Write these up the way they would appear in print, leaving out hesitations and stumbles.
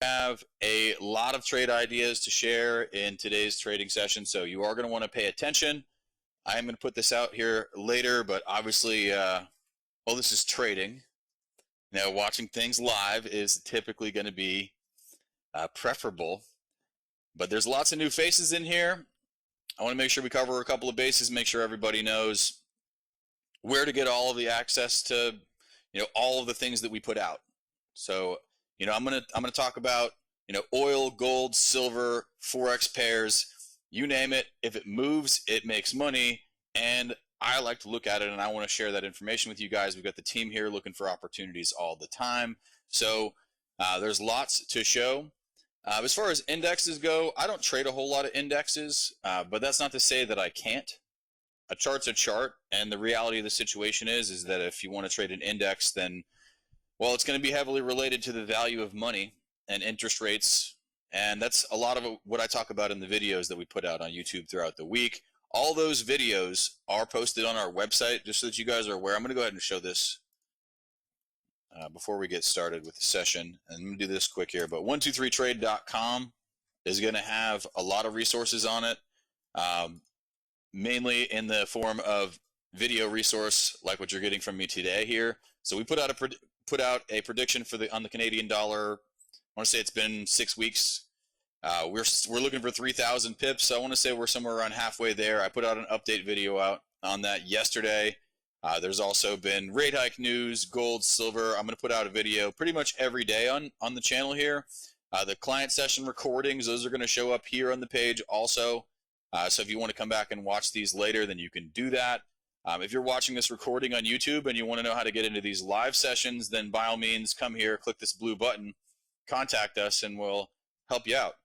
have a lot of trade ideas to share in today's trading session, so you are going to want to pay attention. I am going to put this out here later, but obviously, well, this is trading. Now, watching things live is typically going to be preferable, but there's lots of new faces in here. I want to make sure we cover a couple of bases, make sure everybody knows where to get all of the access to, all of the things that we put out. So, I'm gonna talk about, oil, gold, silver, Forex pairs, you name it. If it moves, it makes money, and I like to look at it, and I want to share that information with you guys. We've got the team here looking for opportunities all the time. So there's lots to show. As far as indexes go, I don't trade a whole lot of indexes, but that's not to say that I can't. A chart's a chart, and the reality of the situation is that if you want to trade an index, then, well, it's going to be heavily related to the value of money and interest rates, and that's a lot of what I talk about in the videos that we put out on YouTube throughout the week. All those videos are posted on our website, just so that you guys are aware. I'm going to go ahead and show this before we get started with the session. And I'm going to do this quick here, but 123trade.com is going to have a lot of resources on it, mainly in the form of video resource like what you're getting from me today here. So we put out a prediction for on the Canadian dollar. I want to say it's been 6 weeks. We're looking for 3,000 pips, so I want to say we're somewhere around halfway there. I put out an update video out on that yesterday. There's also been rate hike news, gold, silver. I'm going to put out a video pretty much every day on the channel here. The client session recordings, those are going to show up here on the page also. So if you want to come back and watch these later, then you can do that. If you're watching this recording on YouTube and you want to know how to get into these live sessions, then by all means, come here, click this blue button, contact us, and we'll help you out.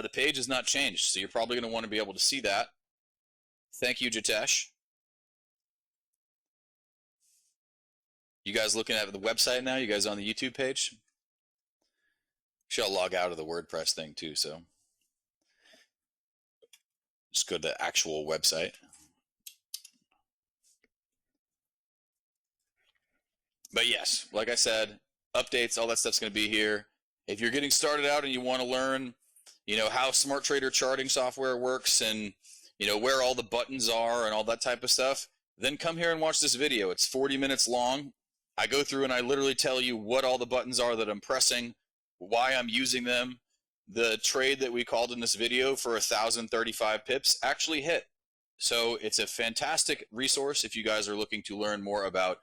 The page has not changed, so you're probably going to want to be able to see that. Thank you, Jitesh. You guys looking at the website now? You guys on the YouTube page? I'll log out of the WordPress thing too, so just go to the actual website. But yes, like I said, updates, all that stuff's going to be here. If you're getting started out and you want to learn, how smart trader charting software works and, where all the buttons are and all that type of stuff, then come here and watch this video. It's 40 minutes long. I go through and I literally tell you what all the buttons are that I'm pressing, why I'm using them. The trade that we called in this video for 1,035 pips actually hit. So it's a fantastic resource if you guys are looking to learn more about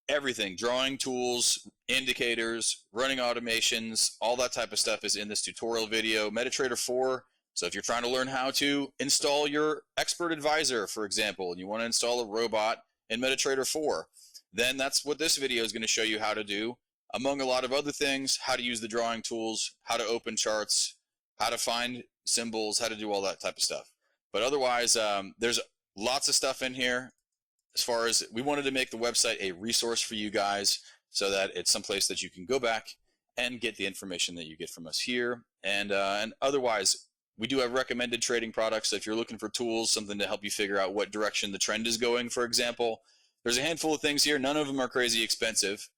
everything, drawing tools, indicators, running automations, all that type of stuff is in this tutorial video. MetaTrader 4, so if you're trying to learn how to install your expert advisor, for example, and you want to install a robot in MetaTrader 4, then that's what this video is going to show you how to do, among a lot of other things, how to use the drawing tools, how to open charts, how to find symbols, how to do all that type of stuff. But otherwise, there's lots of stuff in here. As far as we wanted to make the website a resource for you guys so that it's someplace that you can go back and get the information that you get from us here. And otherwise, we do have recommended trading products. So if you're looking for tools, something to help you figure out what direction the trend is going, for example, there's a handful of things here. None of them are crazy expensive,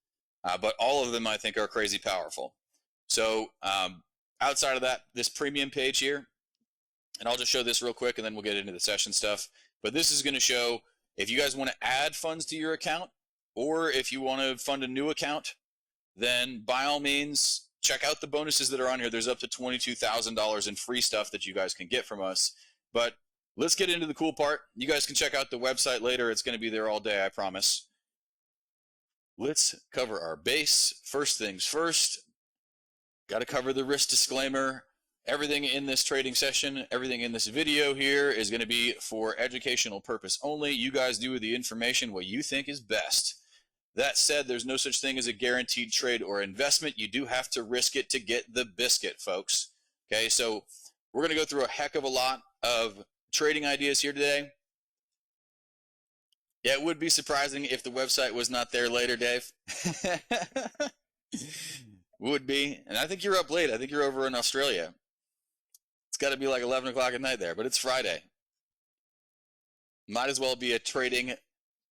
but all of them I think are crazy powerful. So outside of that, this premium page here, and I'll just show this real quick and then we'll get into the session stuff. But this is going to show if you guys want to add funds to your account, or if you want to fund a new account, then by all means, check out the bonuses that are on here. There's up to $22,000 in free stuff that you guys can get from us. But let's get into the cool part. You guys can check out the website later. It's going to be there all day, I promise. Let's cover our base. First things first, got to cover the risk disclaimer. Everything in this trading session, everything in this video here is going to be for educational purpose only. You guys do with the information what you think is best. That said, there's no such thing as a guaranteed trade or investment. You do have to risk it to get the biscuit, folks. Okay, so we're going to go through a heck of a lot of trading ideas here today. Yeah, it would be surprising if the website was not there later, Dave. Would be. And I think you're up late. I think you're over in Australia. It's got to be like 11 o'clock at night there, but it's Friday. Might as well be a trading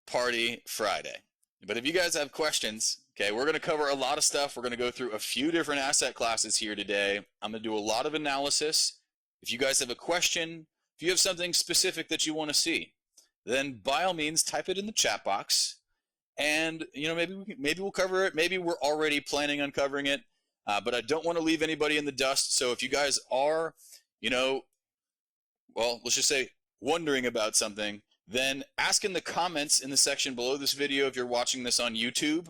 party Friday. But if you guys have questions, okay, we're going to cover a lot of stuff. We're going to go through a few different asset classes here today. I'm going to do a lot of analysis. If you guys have a question, if you have something specific that you want to see, then by all means type it in the chat box. And maybe we'll cover it. Maybe we're already planning on covering it. But I don't want to leave anybody in the dust. So if you guys are, well, let's just say wondering about something, then ask in the comments in the section below this video if you're watching this on YouTube.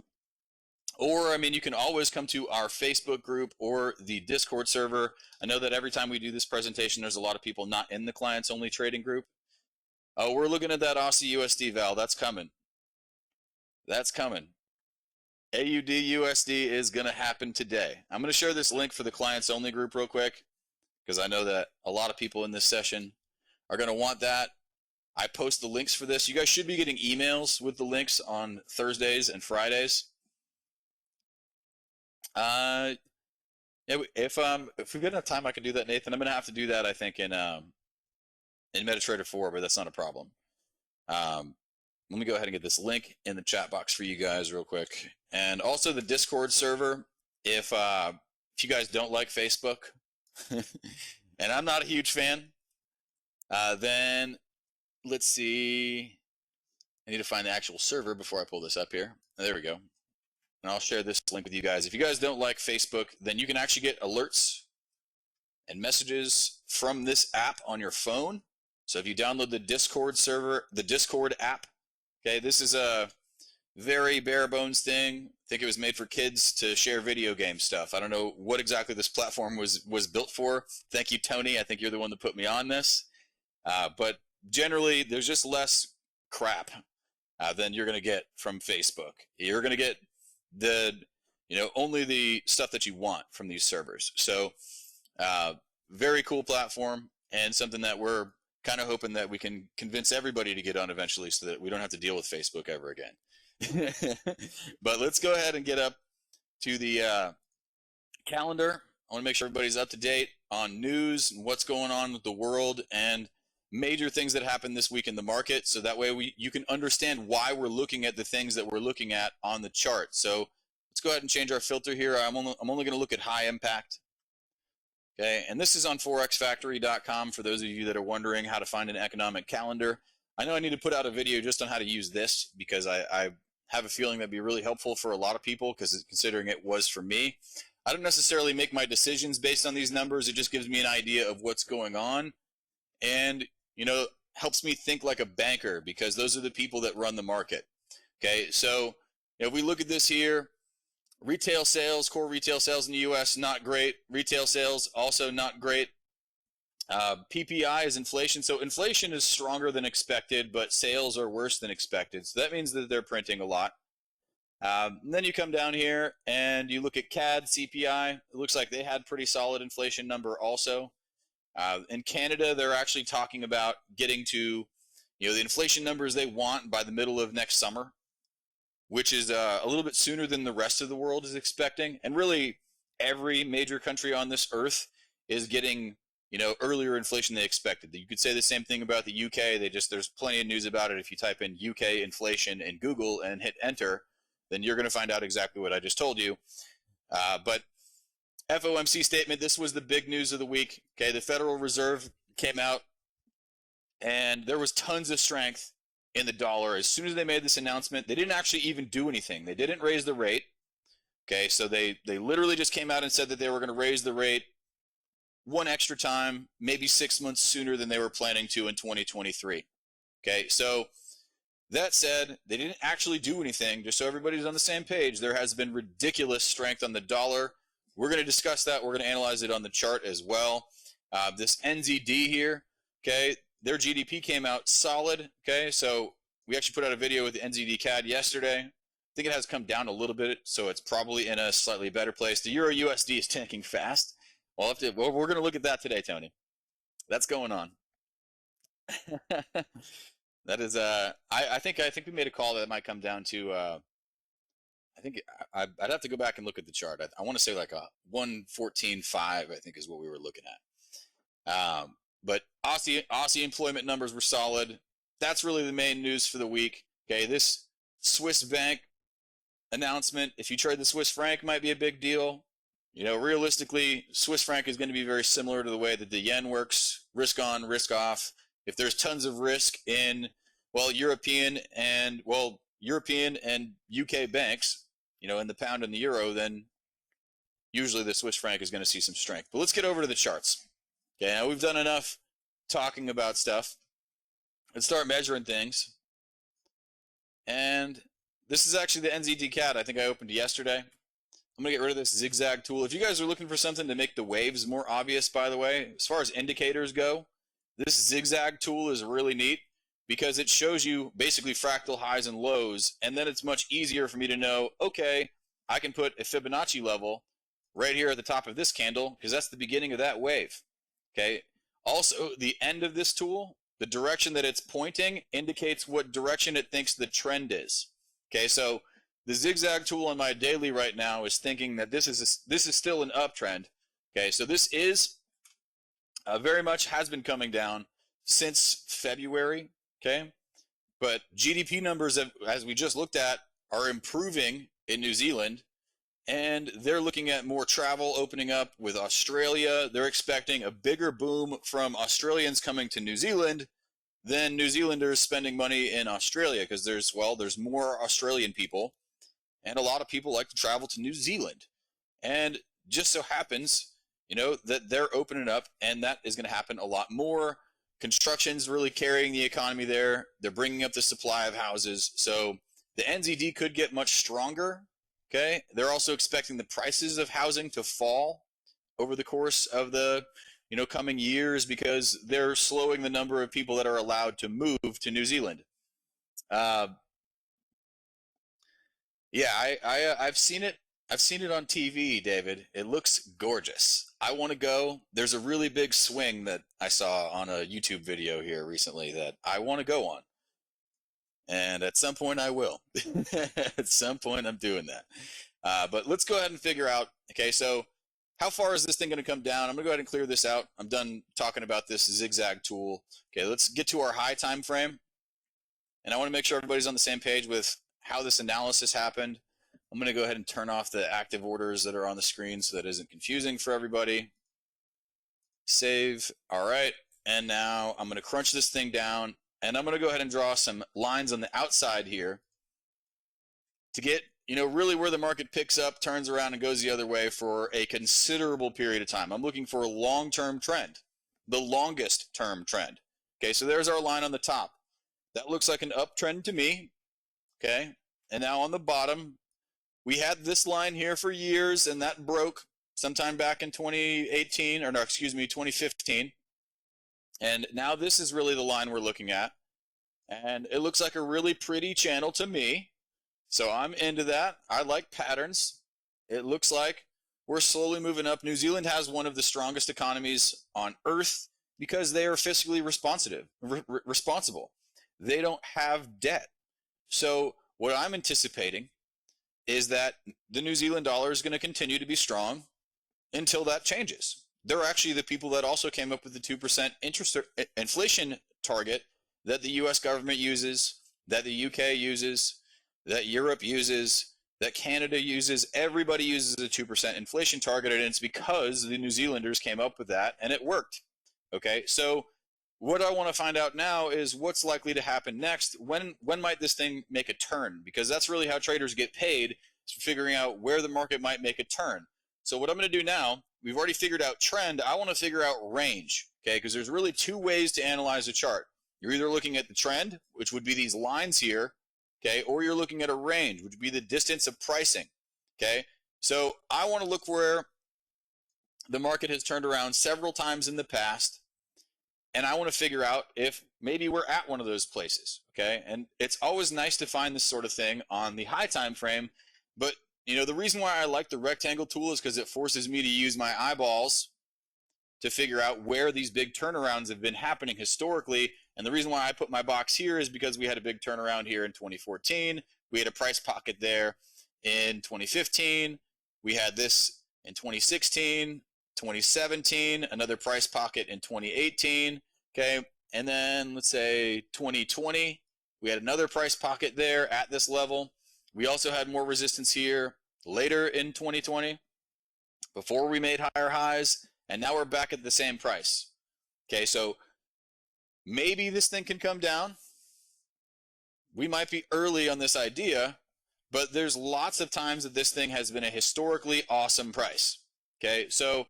Or, I mean, you can always come to our Facebook group or the Discord server. I know that every time we do this presentation, there's a lot of people not in the clients only trading group. Oh, we're looking at that Aussie USD, Val. That's coming. That's coming. AUDUSD is going to happen today. I'm going to share this link for the clients only group real quick because I know that a lot of people in this session are going to want that. I post the links for this. You guys should be getting emails with the links on Thursdays and Fridays. If we've got enough time, I can do that, Nathan. I'm going to have to do that, I think, in MetaTrader 4, but that's not a problem. Let me go ahead and get this link in the chat box for you guys real quick. And also the Discord server, if you guys don't like Facebook, and I'm not a huge fan, then let's see. I need to find the actual server before I pull this up here. There we go. And I'll share this link with you guys. If you guys don't like Facebook, then you can actually get alerts and messages from this app on your phone. So if you download the Discord server, the Discord app, okay, this is a very bare bones thing. I think it was made for kids to share video game stuff. I don't know what exactly this platform was built for. Thank you, Tony. I think you're the one that put me on this. But generally, there's just less crap than you're going to get from Facebook. You're going to get only the stuff that you want from these servers. So very cool platform and something that we're kind of hoping that we can convince everybody to get on eventually so that we don't have to deal with Facebook ever again. But let's go ahead and get up to the calendar. I want to make sure everybody's up to date on news and what's going on with the world and major things that happened this week in the market, so that way you can understand why we're looking at the things that we're looking at on the chart. So let's go ahead and change our filter here. I'm only going to look at high impact. Okay, and this is on forexfactory.com for those of you that are wondering how to find an economic calendar. I know I need to put out a video just on how to use this because I have a feeling that'd be really helpful for a lot of people, because considering it was for me. I don't necessarily make my decisions based on these numbers. It just gives me an idea of what's going on and, helps me think like a banker, because those are the people that run the market. Okay, so if we look at this here, retail sales, core retail sales in the U.S., not great. Retail sales, also not great. PPI is inflation. So inflation is stronger than expected, but sales are worse than expected. So that means that they're printing a lot. Then you come down here and you look at CAD, CPI. It looks like they had pretty solid inflation number also. In Canada, they're actually talking about getting to the inflation numbers they want by the middle of next summer, which is a little bit sooner than the rest of the world is expecting. And really, every major country on this earth is getting earlier inflation than they expected. You could say the same thing about the UK. There's plenty of news about it. If you type in UK inflation in Google and hit enter, then you're going to find out exactly what I just told you. But FOMC statement, this was the big news of the week. Okay, the Federal Reserve came out and there was tons of strength in the dollar. As soon as they made this announcement, they didn't actually even do anything. They didn't raise the rate. Okay, so they literally just came out and said that they were going to raise the rate one extra time, maybe 6 months sooner than they were planning to in 2023. Okay, so that said, they didn't actually do anything. Just so everybody's on the same page, there has been ridiculous strength on the dollar. We're going to discuss that. We're going to analyze it on the chart as well. This NZD here, okay, their GDP came out solid. Okay, so we actually put out a video with the NZDCAD yesterday. I think it has come down a little bit, so it's probably in a slightly better place. The EURUSD is tanking fast. Well, we're going to look at that today, Tony. That's going on. That is, I think we made a call that might come down to, I think I'd have to go back and look at the chart. I want to say like a 114.5, I think is what we were looking at. But Aussie employment numbers were solid. That's really the main news for the week. Okay, this Swiss bank announcement. If you trade the Swiss franc, might be a big deal. You know, realistically, Swiss franc is going to be very similar to the way that the yen works, risk on, risk off. If there's tons of risk in, well, European and UK banks, you know, in the pound and the euro, then usually the Swiss franc is going to see some strength. But let's get over to the charts. Okay, now we've done enough talking about stuff. Let's start measuring things. And this is actually the NZDCAD I think I opened yesterday. I'm going to get rid of this Zig Zag tool. If you guys are looking for something to make the waves more obvious, by the way, as far as indicators go, this Zig Zag tool is really neat because it shows you basically fractal highs and lows, and then it's much easier for me to know, okay, I can put a Fibonacci level right here at the top of this candle because that's the beginning of that wave. Okay. Also, the end of this tool, the direction that it's pointing indicates what direction it thinks the trend is. Okay, so the zigzag tool on my daily right now is thinking that this is still an uptrend. Okay, so this is very much has been coming down since February. Okay, but GDP numbers, as we just looked at, are improving in New Zealand, and they're looking at more travel opening up with Australia. They're expecting a bigger boom from Australians coming to New Zealand than New Zealanders spending money in Australia, because there's more Australian people, and a lot of people like to travel to New Zealand. And just so happens, you know, that they're opening up, and that is going to happen a lot more. Construction's really carrying the economy there. They're bringing up the supply of houses. So the NZD could get much stronger. Okay, they're also expecting the prices of housing to fall over the course of the coming years because they're slowing the number of people that are allowed to move to New Zealand. Yeah, I've seen it. I've seen it on TV, David. It looks gorgeous. I want to go. There's a really big swing that I saw on a YouTube video here recently that I want to go on. And at some point I will. At some point I'm doing that. But let's go ahead and figure out, okay, so how far is this thing going to come down? I'm going to go ahead and clear this out. I'm done talking about this zigzag tool. Okay, let's get to our high time frame. And I want to make sure everybody's on the same page with how this analysis happened. I'm going to go ahead and turn off the active orders that are on the screen so that isn't confusing for everybody. Save. All right. And now I'm going to crunch this thing down. And I'm going to go ahead and draw some lines on the outside here to get, really where the market picks up, turns around, and goes the other way for a considerable period of time. I'm looking for a long-term trend, the longest term trend. Okay, so there's our line on the top. That looks like an uptrend to me. Okay, and now on the bottom, we had this line here for years, and that broke sometime back in 2015. And now this is really the line we're looking at. And it looks like a really pretty channel to me. So I'm into that. I like patterns. It looks like we're slowly moving up. New Zealand has one of the strongest economies on earth because they are fiscally responsible. They don't have debt. So what I'm anticipating is that the New Zealand dollar is going to continue to be strong until that changes. They're actually the people that also came up with the 2% inflation target that the US government uses, that the UK uses, that Europe uses, that Canada uses. Everybody uses a 2% inflation target, and it's because the New Zealanders came up with that, and it worked. Okay, so what I want to find out now is what's likely to happen next. When might this thing make a turn? Because that's really how traders get paid, is figuring out where the market might make a turn. So what I'm going to do now, we've already figured out trend. I want to figure out range, okay? Because there's really two ways to analyze a chart. You're either looking at the trend, which would be these lines here, okay? Or you're looking at a range, which would be the distance of pricing, okay? So I want to look where the market has turned around several times in the past, and I want to figure out if maybe we're at one of those places, okay? And it's always nice to find this sort of thing on the high time frame, but the reason why I like the rectangle tool is because it forces me to use my eyeballs to figure out where these big turnarounds have been happening historically. And the reason why I put my box here is because we had a big turnaround here in 2014. We had a price pocket there in 2015. We had this in 2016, 2017, another price pocket in 2018. Okay. And then let's say 2020, we had another price pocket there at this level. We also had more resistance here later in 2020 before we made higher highs, and now we're back at the same price. Okay, so maybe this thing can come down. We might be early on this idea, but there's lots of times that this thing has been a historically awesome price. Okay, so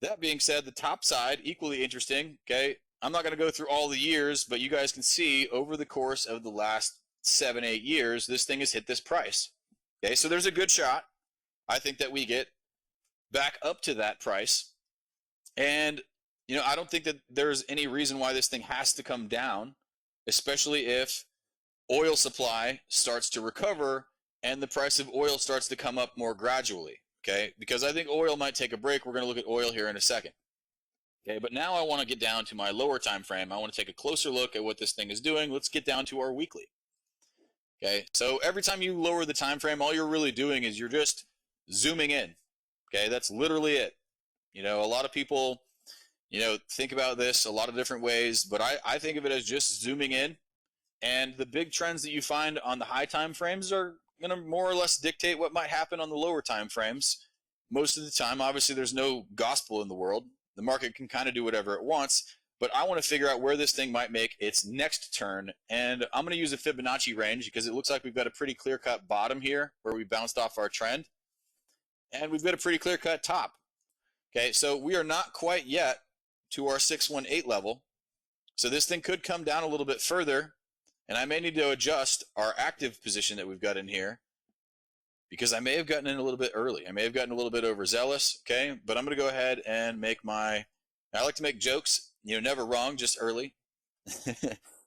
that being said, the top side, equally interesting. Okay, I'm not going to go through all the years, but you guys can see over the course of the last 7-8 years, this thing has hit this price. Okay, so there's a good shot, I think, that we get back up to that price. And, you know, I don't think that there's any reason why this thing has to come down, especially if oil supply starts to recover and the price of oil starts to come up more gradually. Okay, because I think oil might take a break. We're going to look at oil here in a second. Okay, but now I want to get down to my lower time frame. I want to take a closer look at what this thing is doing. Let's get down to our weekly. Okay, so every time you lower the time frame, all you're really doing is you're just zooming in. Okay, that's literally it. You know, a lot of people, you know, think about this a lot of different ways, but I think of it as just zooming in. And the big trends that you find on the high time frames are going to more or less dictate what might happen on the lower time frames. Most of the time, obviously, there's no gospel in the world. The market can kind of do whatever it wants, but I want to figure out where this thing might make its next turn. And I'm going to use a Fibonacci range because it looks like we've got a pretty clear-cut bottom here where we bounced off our trend. And we've got a pretty clear-cut top. Okay, so we are not quite yet to our 618 level. So this thing could come down a little bit further. And I may need to adjust our active position that we've got in here because I may have gotten in a little bit early. I may have gotten a little bit overzealous, okay? But I'm going to go ahead and make I like to make jokes, you know, never wrong, just early.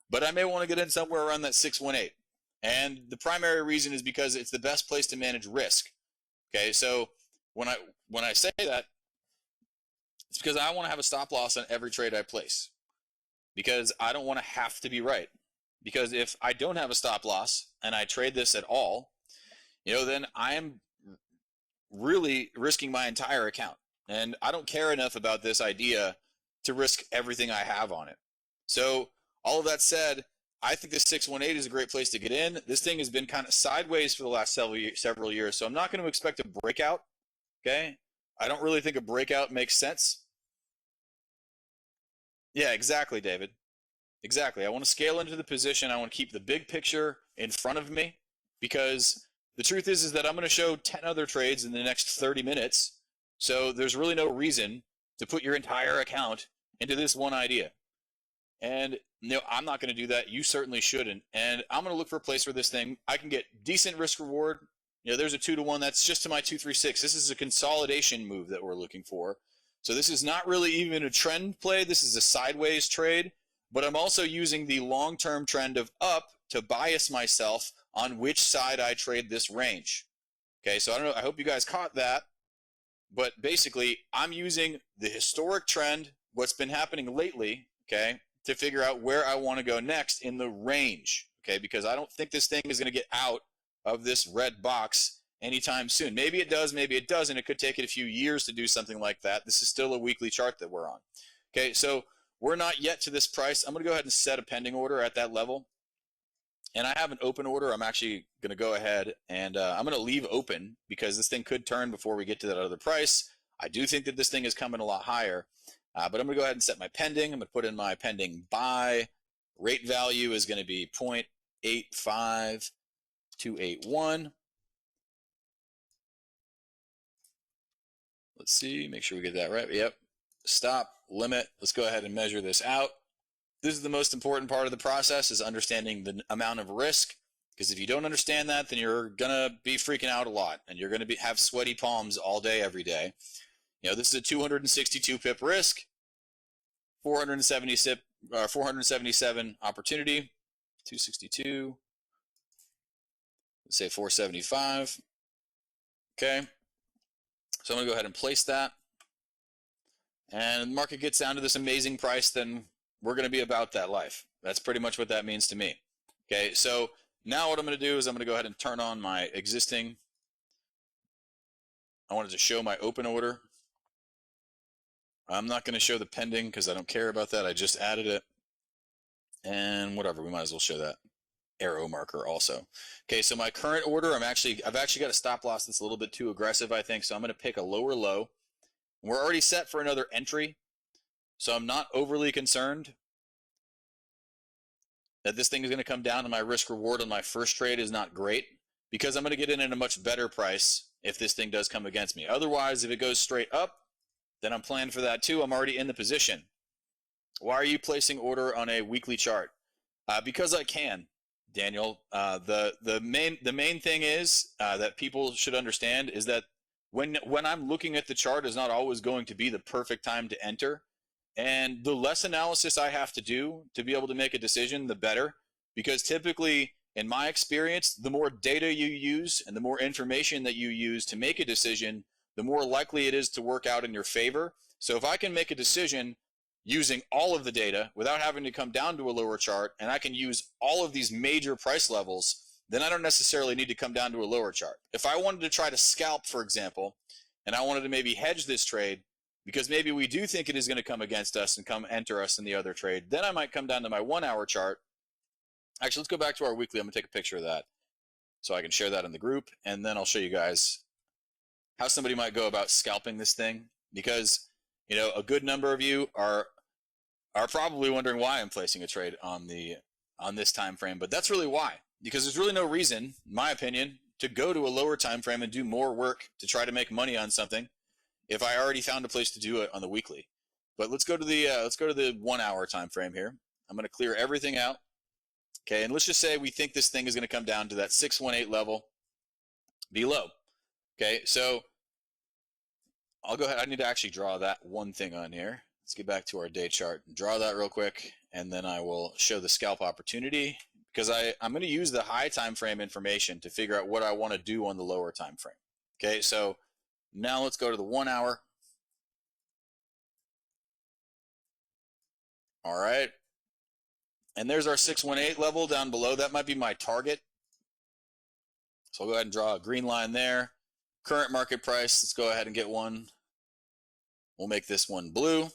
But I may want to get in somewhere around that 618. And the primary reason is because it's the best place to manage risk, okay? So when I say that, it's because I want to have a stop loss on every trade I place because I don't want to have to be right. Because if I don't have a stop loss and I trade this at all, you know, then I am really risking my entire account. And I don't care enough about this idea to risk everything I have on it. So all of that said, I think this 618 is a great place to get in. This thing has been kind of sideways for the last several years, so I'm not going to expect a breakout, okay? I don't really think a breakout makes sense. Yeah, exactly, David. Exactly. I want to scale into the position. I want to keep the big picture in front of me because the truth is that I'm going to show 10 other trades in the next 30 minutes. So there's really no reason to put your entire account into this one idea. And you know, I'm not going to do that. You certainly shouldn't. And I'm going to look for a place where this thing, I can get decent risk reward. You know, there's a 2-to-1. That's just to my 236. This is a consolidation move that we're looking for. So this is not really even a trend play. This is a sideways trade. But I'm also using the long-term trend of up to bias myself on which side I trade this range. Okay, so I don't know, I hope you guys caught that. But basically, I'm using the historic trend, what's been happening lately, okay, to figure out where I want to go next in the range, okay, because I don't think this thing is going to get out of this red box anytime soon. Maybe it does, maybe it doesn't. It could take it a few years to do something like that. This is still a weekly chart that we're on. Okay, so we're not yet to this price. I'm going to go ahead and set a pending order at that level. And I have an open order. I'm actually going to go ahead and I'm going to leave open because this thing could turn before we get to that other price. I do think that this thing is coming a lot higher. But I'm going to go ahead and set my pending. I'm going to put in my pending buy. Rate value is going to be 0.85281. Let's see, make sure we get that right. Yep. Stop, limit. Let's go ahead and measure this out. This is the most important part of the process, is understanding the amount of risk. Because if you don't understand that, then you're going to be freaking out a lot. And you're going to have sweaty palms all day, every day. You know, this is a 262 pip risk, 477 opportunity, 262. Let's say 475. Okay. So I'm going to go ahead and place that. And the market gets down to this amazing price, then we're going to be about that life. That's pretty much what that means to me. Okay, so now what I'm going to do is I'm going to go ahead and turn on my existing. I wanted to show my open order. I'm not going to show the pending because I don't care about that. I just added it. And whatever, we might as well show that. arrow marker also. Okay, so my current order, I've actually got a stop loss that's a little bit too aggressive, I think, so I'm going to pick a lower low. We're already set for another entry, so I'm not overly concerned that this thing is going to come down, and my risk reward on my first trade is not great, because I'm going to get in at a much better price if this thing does come against me. Otherwise, if it goes straight up, then I'm planning for that too. I'm already in the position. Why are you placing order on a weekly chart? Because I can, Daniel. The main thing is that people should understand is that when I'm looking at the chart is not always going to be the perfect time to enter. And the less analysis I have to do to be able to make a decision, the better. Because typically, in my experience, the more data you use and the more information that you use to make a decision, the more likely it is to work out in your favor. So if I can make a decision using all of the data without having to come down to a lower chart, and I can use all of these major price levels, then I don't necessarily need to come down to a lower chart. If I wanted to try to scalp, for example, and I wanted to maybe hedge this trade, because maybe we do think it is going to come against us and come enter us in the other trade, then I might come down to my 1 hour chart. Actually, let's go back to our weekly. I'm going to take a picture of that so I can share that in the group, and then I'll show you guys how somebody might go about scalping this thing, because you know a good number of you are probably wondering why I'm placing a trade on this time frame, but that's really why, because there's really no reason, in my opinion, to go to a lower time frame and do more work to try to make money on something if I already found a place to do it on the weekly. But let's go to the 1 hour time frame here. I'm going to clear everything out. Okay, and let's just say we think this thing is going to come down to that 618 level below. Okay, so I'll go ahead. I need to actually draw that one thing on here. Let's get back to our day chart and draw that real quick, and then I will show the scalp opportunity, because I'm going to use the high time frame information to figure out what I want to do on the lower time frame. Okay, so now let's go to the 1 hour. All right. And there's our 618 level down below. That might be my target. So I'll go ahead and draw a green line there. Current market price, let's go ahead and get one. We'll make this one blue.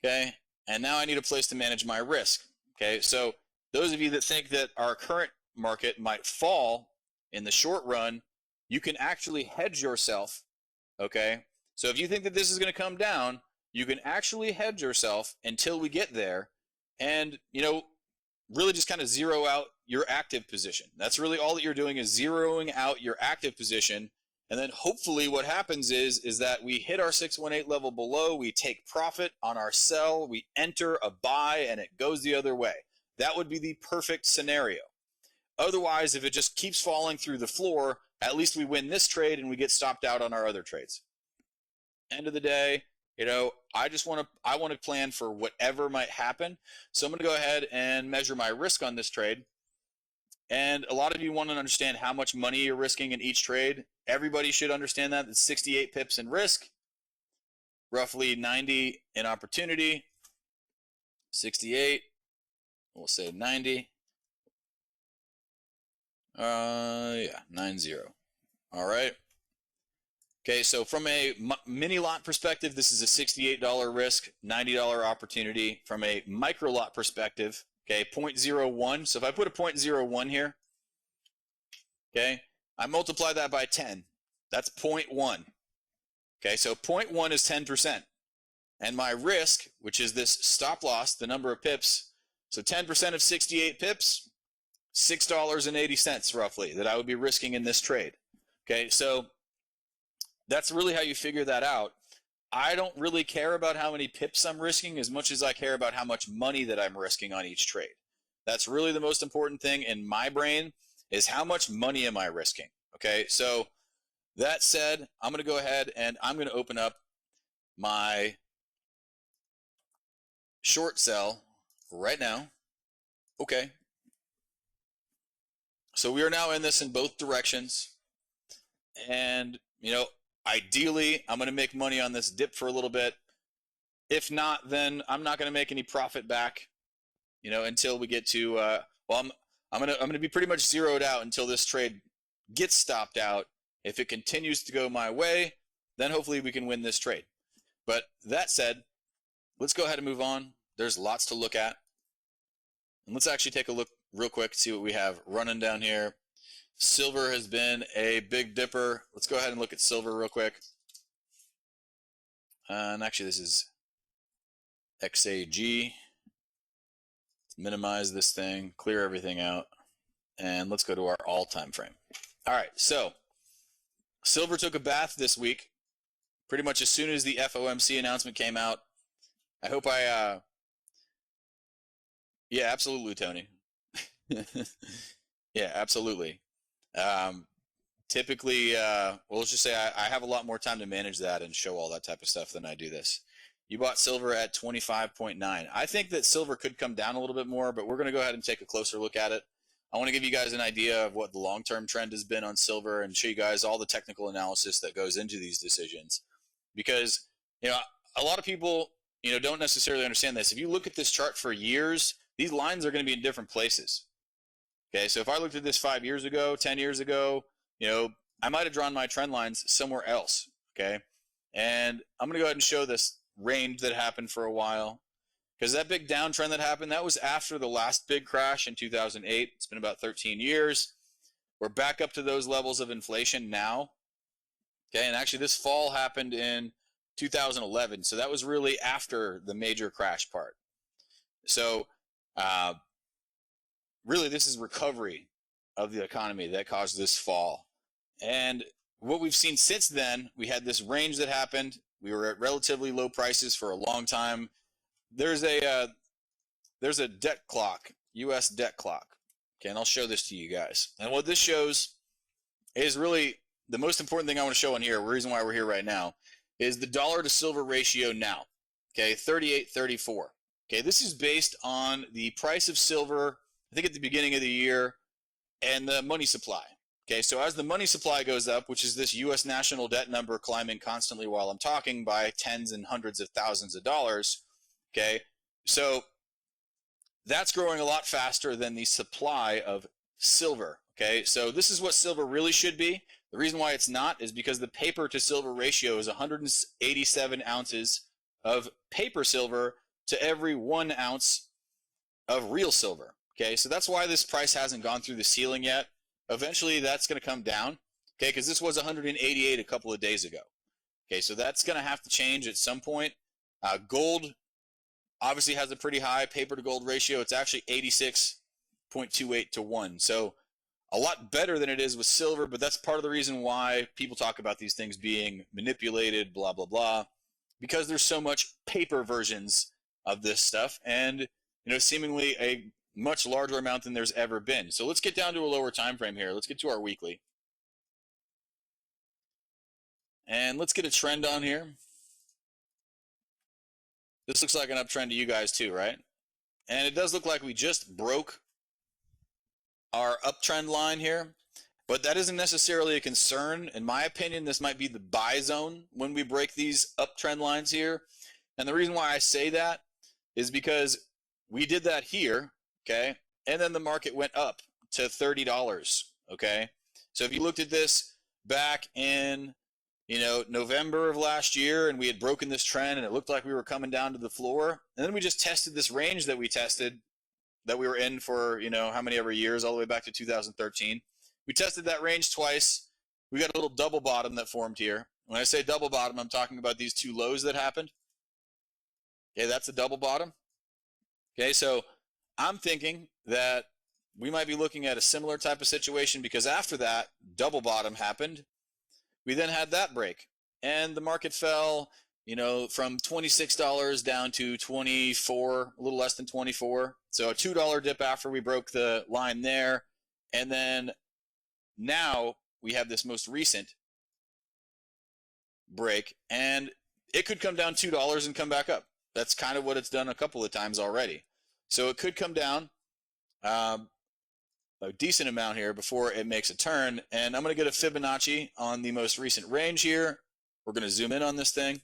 Okay, and now I need a place to manage my risk. Okay, so those of you that think that our current market might fall in the short run, you can actually hedge yourself. Okay, so if you think that this is going to come down, you can actually hedge yourself until we get there, and you know, really just kind of zero out your active position. That's really all that you're doing, is zeroing out your active position. And then hopefully what happens is that we hit our 618 level below, we take profit on our sell, we enter a buy, and it goes the other way. That would be the perfect scenario. Otherwise, if it just keeps falling through the floor, at least we win this trade and we get stopped out on our other trades. End of the day, you know, I want to plan for whatever might happen. So I'm going to go ahead and measure my risk on this trade. And a lot of you want to understand how much money you're risking in each trade. Everybody should understand that. It's 68 pips in risk, roughly 90 in opportunity, 68, we'll say 90. Yeah, 90. All right. Okay, so from a mini lot perspective, this is a $68 risk, $90 opportunity. From a micro lot perspective, okay, 0.01. So if I put a 0.01 here, okay, I multiply that by 10. That's 0.1. Okay, so 0.1 is 10%. And my risk, which is this stop loss, the number of pips, so 10% of 68 pips, $6.80 roughly that I would be risking in this trade. Okay, so that's really how you figure that out. I don't really care about how many pips I'm risking as much as I care about how much money that I'm risking on each trade. That's really the most important thing in my brain, is how much money am I risking. Okay, so that said, I'm going to go ahead and I'm going to open up my short sell right now. Okay, so we are now in this in both directions, and you know, ideally I'm going to make money on this dip for a little bit. If not, then I'm not going to make any profit back, you know, until we get to well, I'm going to be pretty much zeroed out until this trade gets stopped out. If it continues to go my way, then hopefully we can win this trade. But that said, let's go ahead and move on. There's lots to look at. And let's actually take a look real quick, see what we have running down here. Silver has been a big dipper. Let's go ahead and look at silver real quick. And actually, this is XAG. Let's minimize this thing, clear everything out, and let's go to our all time frame. All right, so silver took a bath this week, pretty much as soon as the FOMC announcement came out. I hope yeah, absolutely, Tony. Yeah, absolutely. Typically, well, let's just say I have a lot more time to manage that and show all that type of stuff than I do this. You bought silver at 25.9. I think that silver could come down a little bit more, but we're going to go ahead and take a closer look at it. I want to give you guys an idea of what the long-term trend has been on silver and show you guys all the technical analysis that goes into these decisions. Because, you know, a lot of people, you know, don't necessarily understand this. If you look at this chart for years, these lines are going to be in different places. Okay, so if I looked at this 5 years ago, 10 years ago, you know, I might have drawn my trend lines somewhere else, okay? And I'm going to go ahead and show this range that happened for a while, because that big downtrend that happened, that was after the last big crash in 2008. It's been about 13 years. We're back up to those levels of inflation now, okay? And actually this fall happened in 2011, so that was really after the major crash part. So really this is recovery of the economy that caused this fall. And what we've seen since then, we had this range that happened. We were at relatively low prices for a long time. There's a debt clock, US debt clock. Okay, and I'll show this to you guys. And what this shows is really the most important thing I want to show on here, the reason why we're here right now, is the dollar to silver ratio now. Okay, 38.34. Okay, this is based on the price of silver, I think at the beginning of the year, and the money supply. Okay, so as the money supply goes up, which is this U.S. national debt number climbing constantly while I'm talking by tens and hundreds of thousands of dollars, okay, so that's growing a lot faster than the supply of silver, okay? So this is what silver really should be. The reason why it's not is because the paper to silver ratio is 187 ounces of paper silver to every 1 ounce of real silver, okay? So that's why this price hasn't gone through the ceiling yet. Eventually that's going to come down, okay, because this was 188 a couple of days ago. Okay, so that's going to have to change at some point. Gold obviously has a pretty high paper to gold ratio. It's actually 86.28 to 1. So a lot better than it is with silver, but that's part of the reason why people talk about these things being manipulated, blah, blah, blah, because there's so much paper versions of this stuff and, you know, seemingly a much larger amount than there's ever been. So let's get down to a lower time frame here. Let's get to our weekly. And let's get a trend on here. This looks like an uptrend to you guys too, right? And it does look like we just broke our uptrend line here, but that isn't necessarily a concern. In my opinion, this might be the buy zone when we break these uptrend lines here. And the reason why I say that is because we did that here, okay? And then the market went up to $30, okay? So if you looked at this back in, you know, November of last year, and we had broken this trend and it looked like we were coming down to the floor, and then we just tested this range that we tested, that we were in for, you know, how many ever years, all the way back to 2013. We tested that range twice. We got a little double bottom that formed here. When I say double bottom, I'm talking about these two lows that happened. Okay, that's a double bottom. Okay, so I'm thinking that we might be looking at a similar type of situation, because after that double bottom happened, we then had that break and the market fell, you know, from $26 down to 24, a little less than 24. So a $2 dip after we broke the line there. And then now we have this most recent break, and it could come down $2 and come back up. That's kind of what it's done a couple of times already. So it could come down a decent amount here before it makes a turn. And I'm going to get a Fibonacci on the most recent range here. We're going to zoom in on this thing.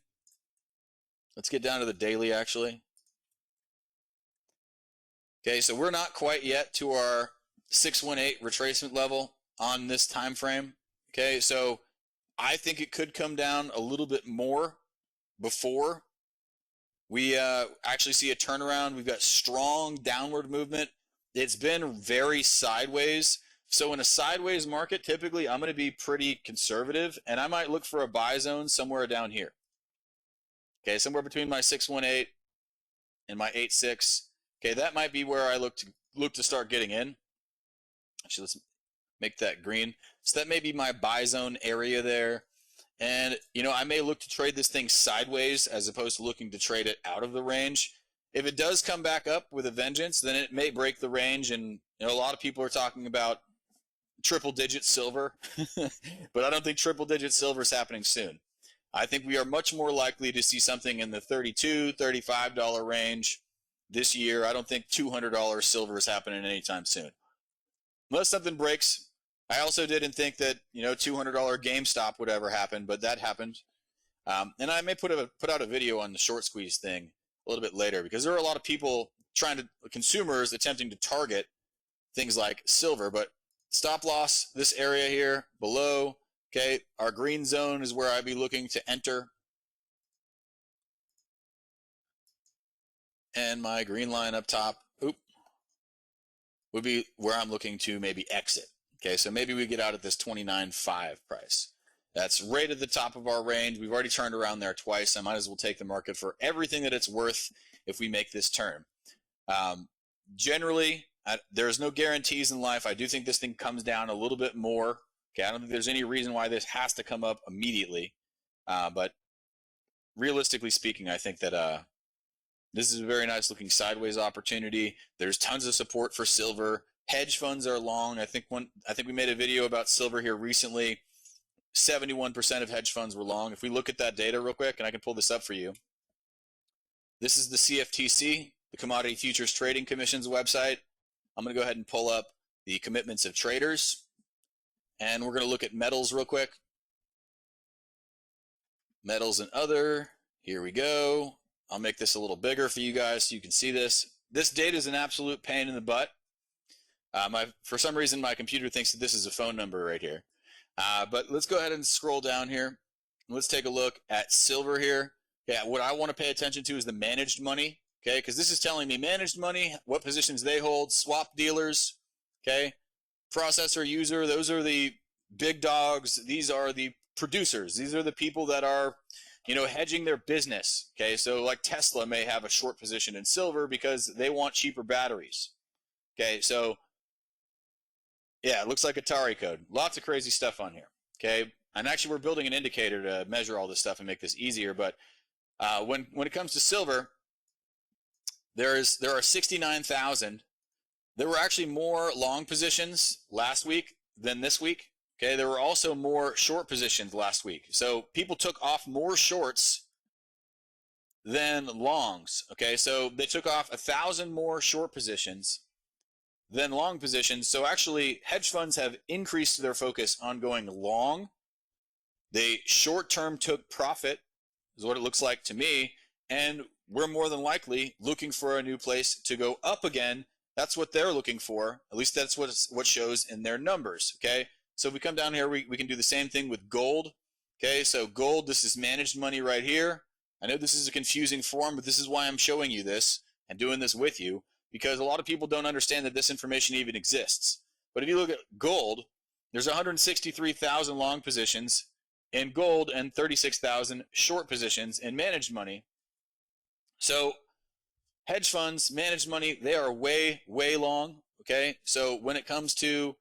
Let's get down to the daily actually. Okay, so we're not quite yet to our 618 retracement level on this time frame. Okay, so I think it could come down a little bit more before we actually see a turnaround. We've got strong downward movement it's been very sideways. So in a sideways market, typically I'm going to be pretty conservative, and I might look for a buy zone somewhere down here. Okay, somewhere between my 618 and my 86. Okay, that might be where I look to start getting in. Actually, let's make that green. So that may be my buy zone area there. And, you know, I may look to trade this thing sideways as opposed to looking to trade it out of the range. If it does come back up with a vengeance, then it may break the range. And, you know, a lot of people are talking about triple-digit silver, but I don't think triple-digit silver is happening soon. I think we are much more likely to see something in the $32, $35 range this year. I don't think $200 silver is happening anytime soon. Unless something breaks. I also didn't think that, you know, $200 GameStop would ever happen, but that happened. And I may put out a video on the short squeeze thing a little bit later, because there are a lot of people consumers attempting to target things like silver. But stop loss, this area here below, okay, our green zone is where I'd be looking to enter. And my green line up top, would be where I'm looking to maybe exit. Okay, so maybe we get out at this 29.5 price. That's right at the top of our range. We've already turned around there twice. I might as well take the market for everything that it's worth if we make this turn. Generally, there's no guarantees in life. I do think this thing comes down a little bit more. Okay, I don't think there's any reason why this has to come up immediately. But realistically speaking, I think that this is a very nice looking sideways opportunity. There's tons of support for silver. Hedge funds are long. I think we made a video about silver here recently. 71% of hedge funds were long. If we look at that data real quick, and I can pull this up for you. This is the CFTC, the Commodity Futures Trading Commission's website. I'm going to go ahead and pull up the commitments of traders. And we're going to look at metals real quick. Metals and other. Here we go. I'll make this a little bigger for you guys so you can see this. This data is an absolute pain in the butt. For some reason, my computer thinks that this is a phone number right here. But let's go ahead and scroll down here. Let's take a look at silver here. Yeah, what I want to pay attention to is the managed money, okay? Because this is telling me managed money, what positions they hold, swap dealers, okay? Processor user, those are the big dogs. These are the producers. These are the people that are, you know, hedging their business, okay? So like Tesla may have a short position in silver because they want cheaper batteries, okay? So yeah, it looks like Atari code. Lots of crazy stuff on here, okay? And actually we're building an indicator to measure all this stuff and make this easier. But when it comes to silver, there are 69,000. There were actually more long positions last week than this week. Okay, there were also more short positions last week. So people took off more shorts than longs. Okay, so they took off 1,000 more short positions than long positions. So actually, hedge funds have increased their focus on going long. They short-term took profit, is what it looks like to me, and we're more than likely looking for a new place to go up again. That's what they're looking for. At least that's what shows in their numbers. Okay. So if we come down here, we can do the same thing with gold. Okay, so gold, this is managed money right here. I know this is a confusing form, but this is why I'm showing you this and doing this with you, because a lot of people don't understand that this information even exists. But if you look at gold, there's 163,000 long positions in gold and 36,000 short positions in managed money. So hedge funds, managed money, they are way, way long. Okay, so when it comes to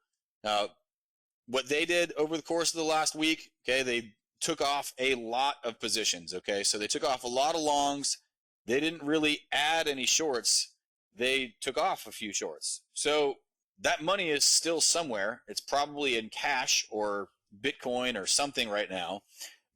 what they did over the course of the last week, okay, they took off a lot of positions, okay? So they took off a lot of longs. They didn't really add any shorts. They took off a few shorts. So that money is still somewhere. It's probably in cash or Bitcoin or something right now.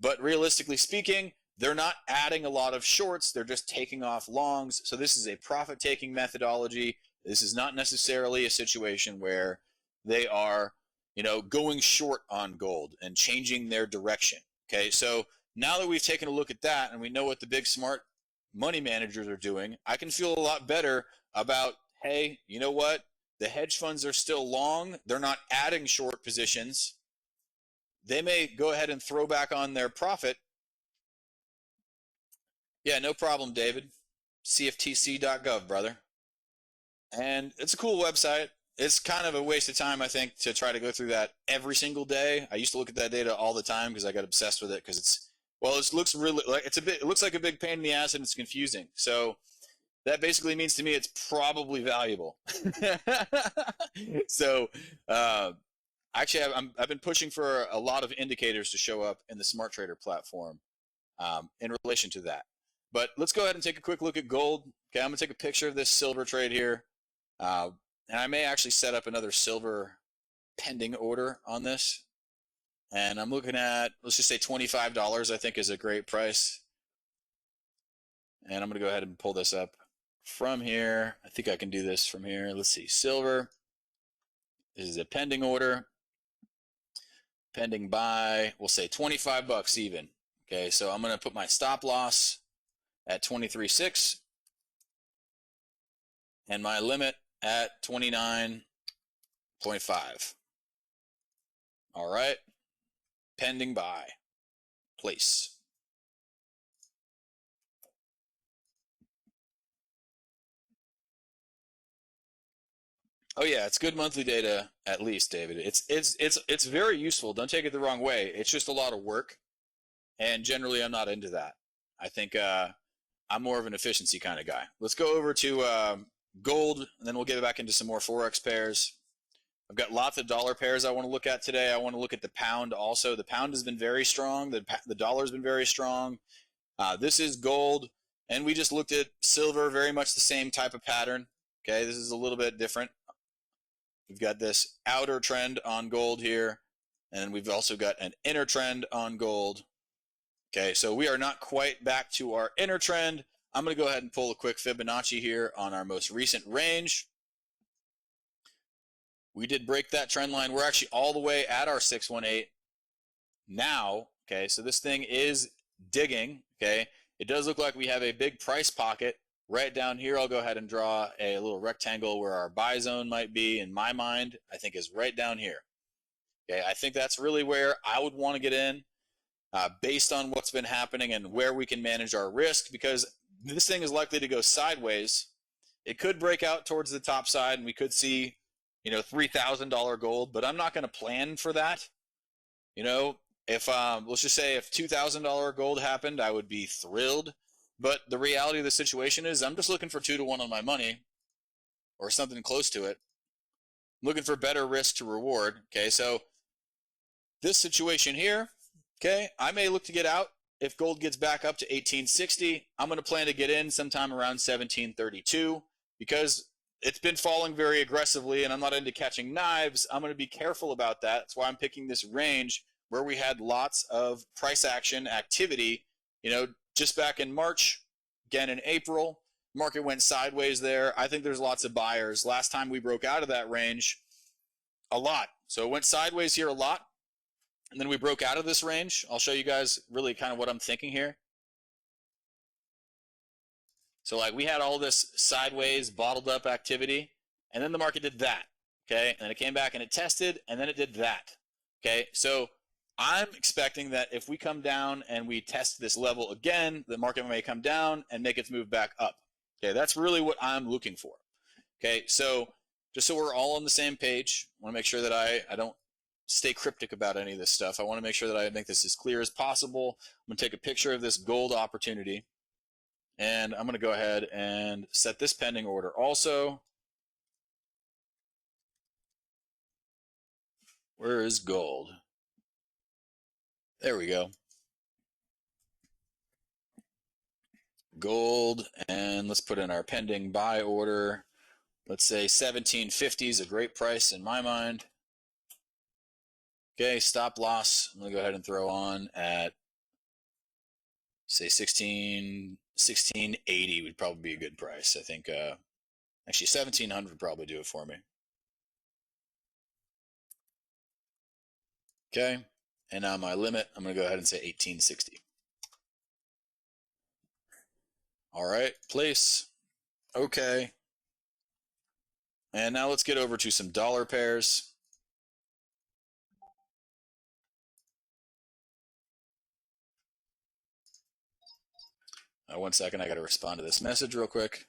But realistically speaking, they're not adding a lot of shorts. They're just taking off longs. So this is a profit-taking methodology. This is not necessarily a situation where they are, you know, going short on gold and changing their direction. Okay, so now that we've taken a look at that and we know what the big smart money managers are doing, I can feel a lot better about, hey, you know what? The hedge funds are still long. They're not adding short positions. They may go ahead and throw back on their profit. Yeah, no problem, David. CFTC.gov, brother. And it's a cool website. It's kind of a waste of time, I think, to try to go through that every single day. I used to look at that data all the time because I got obsessed with it because it's, well, it looks really like it looks like a big pain in the ass and it's confusing. So that basically means to me it's probably valuable. So uh, actually, I've been pushing for a lot of indicators to show up in the Smart Trader platform in relation to that. But let's go ahead and take a quick look at gold. Okay, I'm gonna take a picture of this silver trade here. Uh, and I may actually set up another silver pending order on this. And I'm looking at, let's just say $25, I think is a great price. And I'm going to go ahead and pull this up from here. I think I can do this from here. Let's see, silver. This is a pending order. Pending buy, we'll say 25 bucks even. Okay, so I'm going to put my stop loss at 23.6 and my limit at 29.5. All right, pending buy, place. Oh yeah, it's good monthly data at least, David. It's very useful. Don't take it the wrong way. It's just a lot of work, and generally I'm not into that. I think I'm more of an efficiency kind of guy. Let's go over to gold, and then we'll get back into some more Forex pairs. I've got lots of dollar pairs I want to look at today. I want to look at the pound also. The pound has been very strong. The dollar has been very strong. This is gold, and we just looked at silver, very much the same type of pattern. Okay, this is a little bit different. We've got this outer trend on gold here, and we've also got an inner trend on gold. Okay, so we are not quite back to our inner trend. I'm going to go ahead and pull a quick Fibonacci here on our most recent range. We did break that trend line. We're actually all the way at our 618 now. Okay, so this thing is digging. Okay, it does look like we have a big price pocket right down here. I'll go ahead and draw a little rectangle where our buy zone might be. In my mind, I think is right down here. Okay, I think that's really where I would want to get in based on what's been happening and where we can manage our risk, because this thing is likely to go sideways. It could break out towards the top side and we could see, you know, $3,000 gold, but I'm not going to plan for that. You know, if let's just say if $2,000 gold happened, I would be thrilled. But the reality of the situation is I'm just looking for 2-to-1 on my money or something close to it. I'm looking for better risk to reward. Okay, so this situation here, okay, I may look to get out if gold gets back up to 1860. I'm going to plan to get in sometime around 1732 because it's been falling very aggressively and I'm not into catching knives. I'm going to be careful about that. That's why I'm picking this range where we had lots of price action activity, you know, just back in March, again in April. Market went sideways there. I think there's lots of buyers. Last time we broke out of that range, a lot. So it went sideways here a lot. And then we broke out of this range. I'll show you guys really kind of what I'm thinking here. So like we had all this sideways bottled up activity, and then the market did that. Okay, and then it came back and it tested, and then it did that. Okay, so I'm expecting that if we come down and we test this level again, the market may come down and make its move back up. Okay, that's really what I'm looking for. Okay, so just so we're all on the same page, I want to make sure that I don't stay cryptic about any of this stuff. I want to make sure that I make this as clear as possible. I'm going to take a picture of this gold opportunity, and I'm going to go ahead and set this pending order also. Where is gold? There we go. Gold, and let's put in our pending buy order. Let's say 1750 is a great price in my mind. Okay, stop loss. I'm going to go ahead and throw on at, say, 1680 would probably be a good price. I think actually 1700 would probably do it for me. Okay, and now my limit, I'm going to go ahead and say 1860. All right, place. Okay. And now let's get over to some dollar pairs. One second, I got to respond to this message real quick.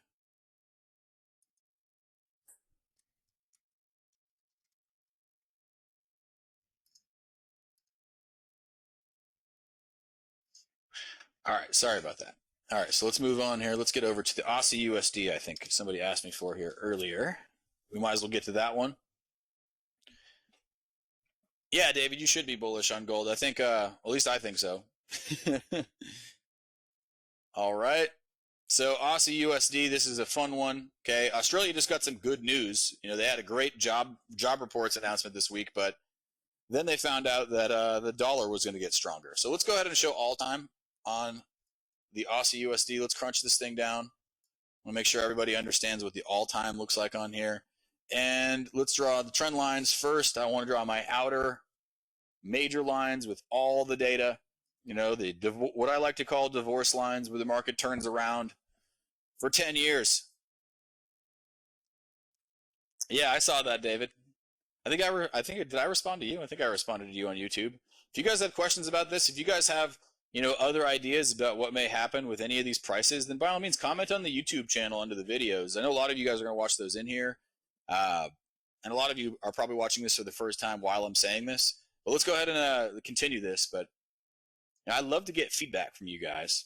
All right, sorry about that. All right, so let's move on here. Let's get over to the Aussie USD, I think somebody asked me for here earlier. We might as well get to that one. Yeah, David, you should be bullish on gold. I think, at least I think so. All right. So Aussie USD, this is a fun one. Okay, Australia just got some good news. You know, they had a great job reports announcement this week, but then they found out that the dollar was going to get stronger. So let's go ahead and show all time on the Aussie USD. Let's crunch this thing down. I want to make sure everybody understands what the all time looks like on here. And let's draw the trend lines first. I want to draw my outer major lines with all the data. You know, what I like to call divorce lines, where the market turns around for 10 years. Yeah, I saw that, David. I think did I respond to you? I think I responded to you on YouTube. If you guys have questions about this, if you guys have, you know, other ideas about what may happen with any of these prices, then by all means comment on the YouTube channel under the videos. I know a lot of you guys are going to watch those in here, and a lot of you are probably watching this for the first time while I'm saying this. But let's go ahead and continue this. But I'd love to get feedback from you guys.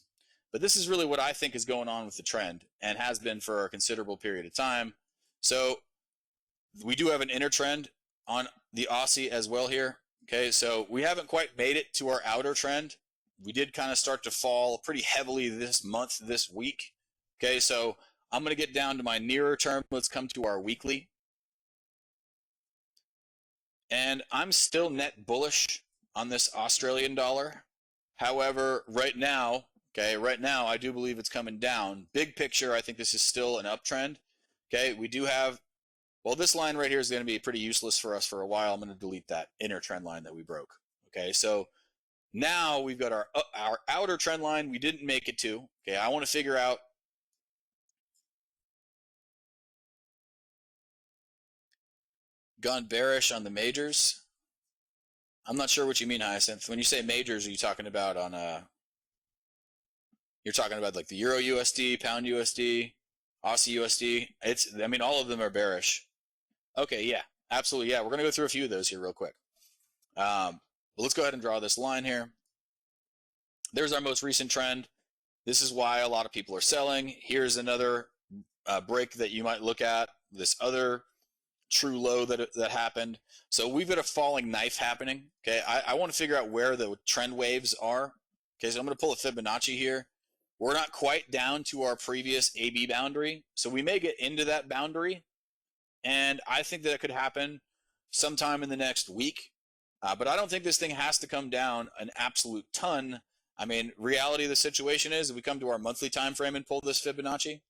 But this is really what I think is going on with the trend, and has been for a considerable period of time. So we do have an inner trend on the Aussie as well here. Okay, so we haven't quite made it to our outer trend. We did kind of start to fall pretty heavily this month, this week. Okay, so I'm going to get down to my nearer term. Let's come to our weekly. And I'm still net bullish on this Australian dollar. However, right now, I do believe it's coming down. Big picture, I think this is still an uptrend. Okay, we do have, well, this line right here is going to be pretty useless for us for a while. I'm going to delete that inner trend line that we broke. Okay, so now we've got our outer trend line we didn't make it to. Okay, I want to figure out gone bearish on the majors. I'm not sure what you mean, Hyacinth. When you say majors, are you talking about on you're talking about like the Euro USD, Pound USD, Aussie USD? I mean, all of them are bearish. Okay, yeah, absolutely. Yeah, we're going to go through a few of those here real quick. But let's go ahead and draw this line here. There's our most recent trend. This is why a lot of people are selling. Here's another break that you might look at. This other true low that happened. So we've got a falling knife happening. Okay, I want to figure out where the trend waves are. Okay, so I'm going to pull a Fibonacci here. We're not quite down to our previous AB boundary, so we may get into that boundary, and I think that it could happen sometime in the next week. But I don't think this thing has to come down an absolute ton. I mean, reality of the situation is if we come to our monthly time frame and pull this Fibonacci,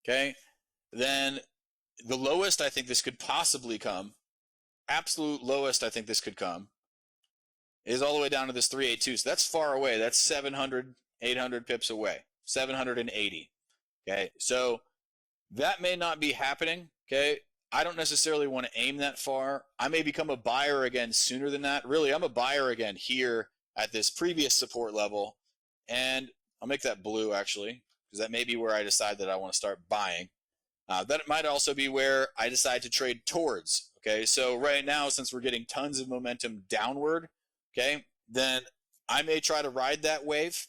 okay, then the lowest I think this could possibly come, absolute lowest I think this could come, is all the way down to this 382. So that's far away. That's 700, 800 pips away, 780. Okay, so that may not be happening. Okay, I don't necessarily want to aim that far. I may become a buyer again sooner than that. Really, I'm a buyer again here at this previous support level, and I'll make that blue actually, because that may be where I decide that I want to start buying. That might also be where I decide to trade towards. Okay, so right now, since we're getting tons of momentum downward, okay, then I may try to ride that wave.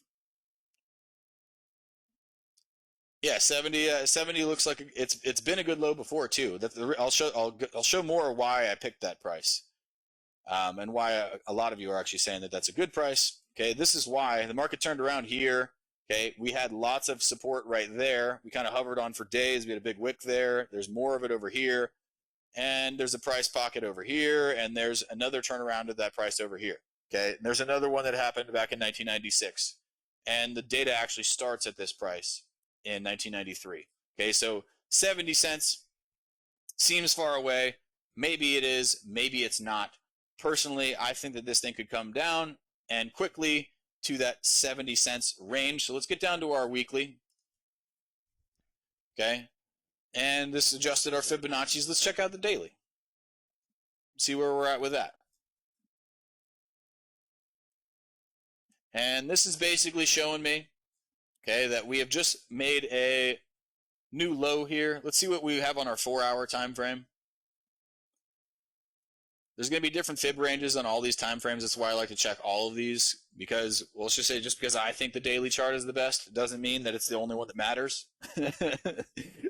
Yeah, 70 looks like it's been a good low before too. I'll show more why I picked that price, and why a lot of you are actually saying that that's a good price. Okay, this is why the market turned around here. Okay, we had lots of support right there. We kind of hovered on for days. We had a big wick there. There's more of it over here, and there's a price pocket over here, and there's another turnaround of that price over here. Okay, and there's another one that happened back in 1996, and the data actually starts at this price in 1993. Okay, so 70 cents seems far away. Maybe it is, maybe it's not. Personally, I think that this thing could come down and quickly to that 70 cents range. So let's get down to our weekly. Okay, and this adjusted our Fibonacci's. Let's check out the daily. See where we're at with that. And this is basically showing me, okay, that we have just made a new low here. Let's see what we have on our 4-hour time frame. There's going to be different fib ranges on all these time frames. That's why I like to check all of these, because, well, let's just say, just because I think the daily chart is the best doesn't mean that it's the only one that matters.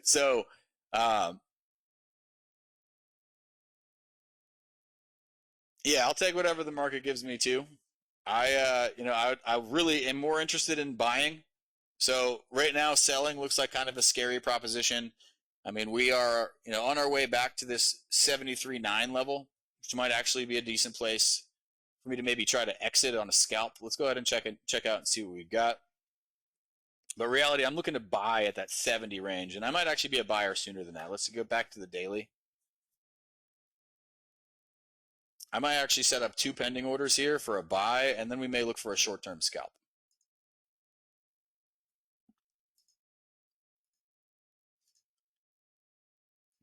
So, yeah, I'll take whatever the market gives me too. I really am more interested in buying. So right now, selling looks like kind of a scary proposition. I mean, we are, on our way back to this 73.9 level, which might actually be a decent place for me to maybe try to exit on a scalp. Let's go ahead and check out and see what we've got. But reality, I'm looking to buy at that 70 range, and I might actually be a buyer sooner than that. Let's go back to the daily. I might actually set up 2 pending orders here for a buy, and then we may look for a short-term scalp.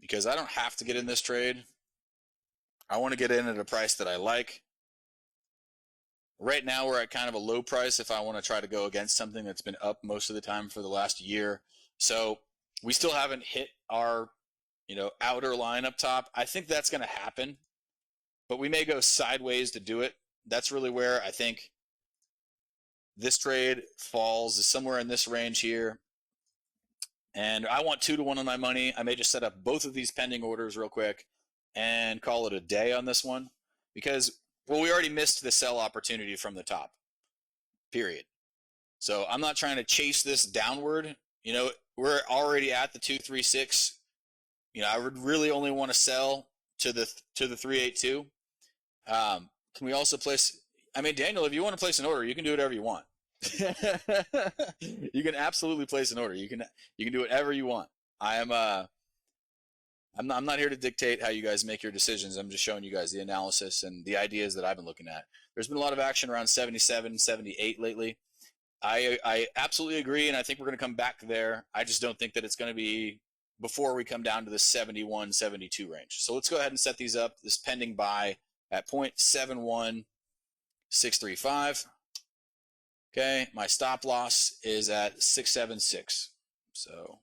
Because I don't have to get in this trade. I want to get in at a price that I like. Right now, we're at kind of a low price if I want to try to go against something that's been up most of the time for the last year. So we still haven't hit our, outer line up top. I think that's going to happen, but we may go sideways to do it. That's really where I think this trade falls, is somewhere in this range here. And I want 2-to-1 on my money. I may just set up both of these pending orders real quick and call it a day on this one, because, well, we already missed the sell opportunity from the top, period. So I'm not trying to chase this downward. We're already at the 236. I would really only want to sell to the 382. Can we also place, Daniel, if you want to place an order, you can do whatever you want. You can absolutely place an order. You can do whatever you want. I'm not here to dictate how you guys make your decisions. I'm just showing you guys the analysis and the ideas that I've been looking at. There's been a lot of action around 77, 78 lately. I absolutely agree, and I think we're going to come back there. I just don't think that it's going to be before we come down to the 71, 72 range. So let's go ahead and set these up. This pending buy at 0.71635. Okay, my stop loss is at 676. So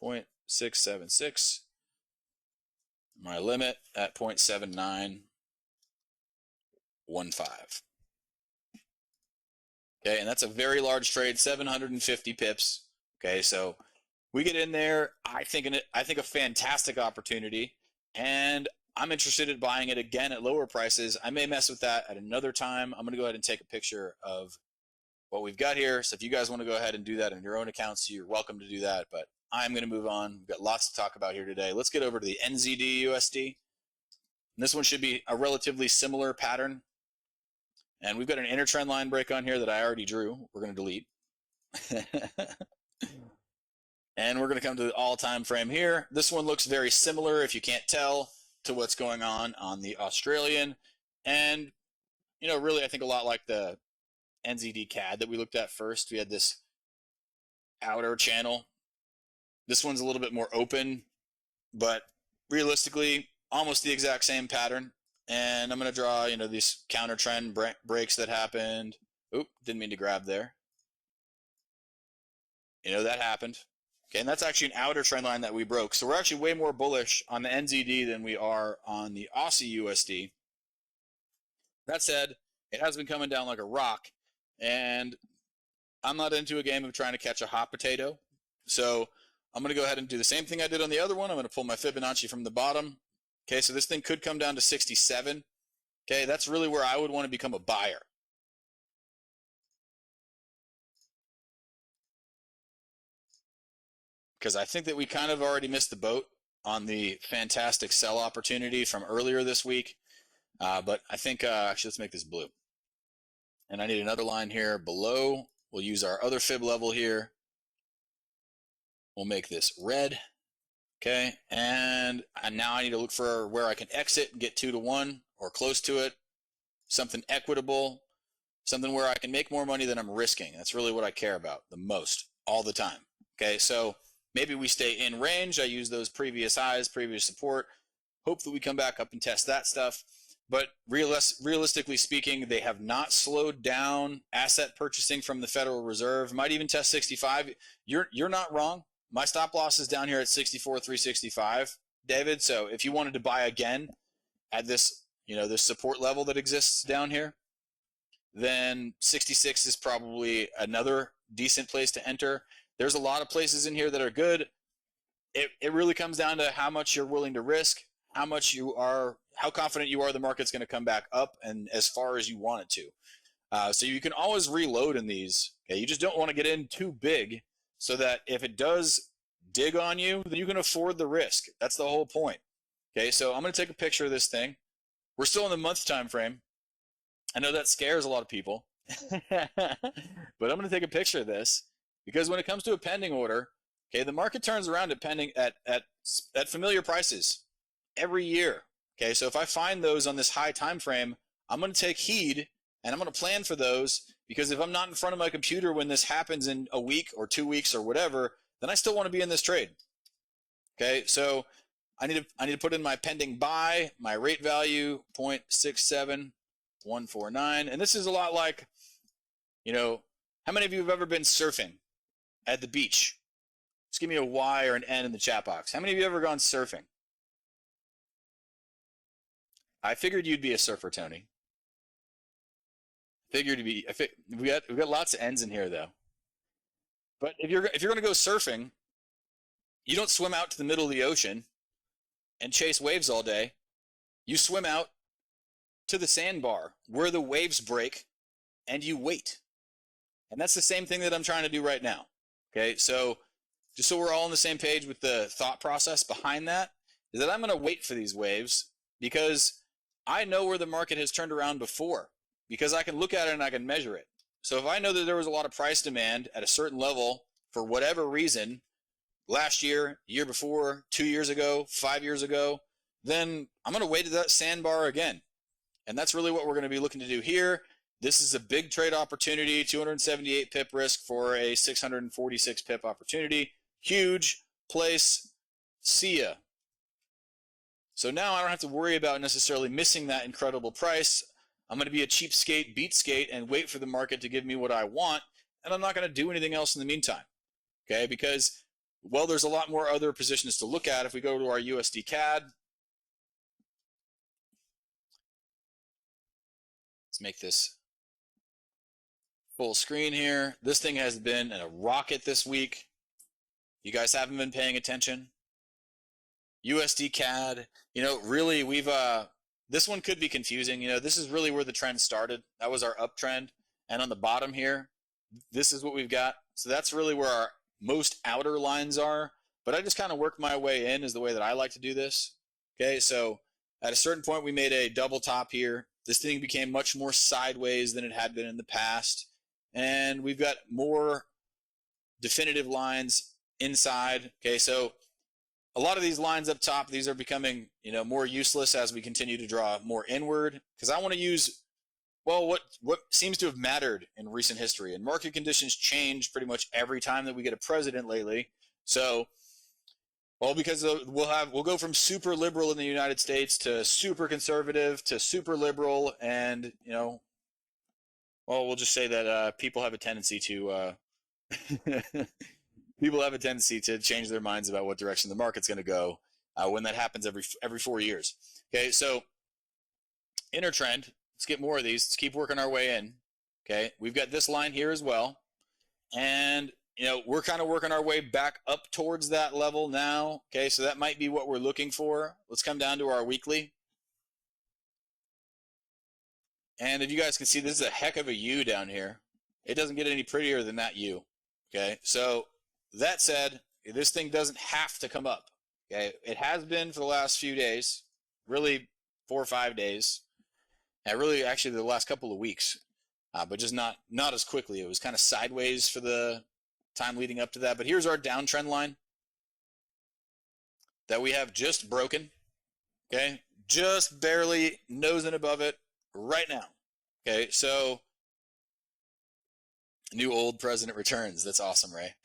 0.676. My limit at 0.7915. Okay, and that's a very large trade, 750 pips. Okay, so we get in there. I think a fantastic opportunity, and I'm interested in buying it again at lower prices. I may mess with that at another time. I'm going to go ahead and take a picture of what we've got here. So if you guys want to go ahead and do that in your own accounts, you're welcome to do that. But I'm going to move on. We've got lots to talk about here today. Let's get over to the NZDUSD. And this one should be a relatively similar pattern. And we've got an inner trend line break on here that I already drew. We're going to delete. And we're going to come to the all-time frame here. This one looks very similar, if you can't tell, to what's going on the Australian. And, really, I think a lot like the NZDCAD that we looked at first. We had this outer channel. This one's a little bit more open, but realistically, almost the exact same pattern. And I'm going to draw, these counter trend breaks that happened. Oop, didn't mean to grab there. That happened. Okay, and that's actually an outer trend line that we broke. So we're actually way more bullish on the NZD than we are on the Aussie USD. That said, it has been coming down like a rock. And I'm not into a game of trying to catch a hot potato. So I'm going to go ahead and do the same thing I did on the other one. I'm going to pull my Fibonacci from the bottom. Okay, so this thing could come down to 67. Okay, that's really where I would want to become a buyer. Because I think that we kind of already missed the boat on the fantastic sell opportunity from earlier this week. But I think, actually, let's make this blue. And I need another line here below. We'll use our other fib level here. We'll make this red. Okay, and now I need to look for where I can exit and get 2-to-1 or close to it. Something equitable, something where I can make more money than I'm risking. That's really what I care about the most all the time. Okay, so maybe we stay in range. I use those previous highs, previous support. Hope that we come back up and test that stuff. But realistically speaking, they have not slowed down asset purchasing from the Federal Reserve. Might even test 65. You're not wrong. My stop loss is down here at 64,365, David. So if you wanted to buy again at this, this support level that exists down here, then 66 is probably another decent place to enter. There's a lot of places in here that are good. It really comes down to how much you're willing to risk, how confident you are the market's going to come back up and as far as you want it to. So you can always reload in these. Okay, you just don't want to get in too big so that if it does dig on you, then you can afford the risk. That's the whole point. Okay, so I'm going to take a picture of this thing. We're still in the month time frame. I know that scares a lot of people, but I'm going to take a picture of this because when it comes to a pending order, okay, the market turns around at familiar prices every year. Okay, so if I find those on this high time frame, I'm going to take heed and I'm going to plan for those, because if I'm not in front of my computer when this happens in a week or 2 weeks or whatever, then I still want to be in this trade. Okay, so I need to put in my pending buy, my rate value 0.67149, and this is a lot like, how many of you have ever been surfing at the beach? Just give me a Y or an N in the chat box. How many of you have ever gone surfing? I figured you'd be a surfer, Tony. We got lots of N's in here though. But if you're going to go surfing, you don't swim out to the middle of the ocean and chase waves all day. You swim out to the sandbar where the waves break and you wait. And that's the same thing that I'm trying to do right now. Okay, so just so we're all on the same page with the thought process behind that, is that I'm going to wait for these waves because I know where the market has turned around before, because I can look at it and I can measure it. So if I know that there was a lot of price demand at a certain level for whatever reason, last year, year before, 2 years ago, 5 years ago, then I'm going to wait at that sandbar again. And that's really what we're going to be looking to do here. This is a big trade opportunity, 278 pip risk for a 646 pip opportunity. Huge place. See ya. So now I don't have to worry about necessarily missing that incredible price. I'm going to be a cheapskate, beat skate, and wait for the market to give me what I want, and I'm not going to do anything else in the meantime. Okay, because, well, there's a lot more other positions to look at. If we go to our USDCAD, let's make this full screen here. This thing has been in a rocket this week. You guys haven't been paying attention. USDCAD, really this one could be confusing. This is really where the trend started. That was our uptrend. And on the bottom here, this is what we've got. So that's really where our most outer lines are. But I just kind of work my way in is the way that I like to do this. Okay, so at a certain point, we made a double top here. This thing became much more sideways than it had been in the past. And we've got more definitive lines inside. Okay, so a lot of these lines up top, these are becoming, more useless as we continue to draw more inward, because I want to use, well, what seems to have mattered in recent history. And market conditions change pretty much every time that we get a president lately. So, well, because we'll go from super liberal in the United States to super conservative to super liberal, and well, we'll just say that people have a tendency to change their minds about what direction the market's going to go when that happens every 4 years. Okay, so inner trend. Let's get more of these. Let's keep working our way in. Okay, we've got this line here as well, and we're kind of working our way back up towards that level now. Okay, so that might be what we're looking for. Let's come down to our weekly. And if you guys can see, this is a heck of a U down here. It doesn't get any prettier than that U. Okay, so that said, this thing doesn't have to come up. Okay, it has been for the last few days, really 4 or 5 days, and really actually the last couple of weeks, but just not as quickly. It was kind of sideways for the time leading up to that. But here's our downtrend line that we have just broken. Okay, just barely nosing above it right now. Okay, so new old president returns. That's awesome, Ray.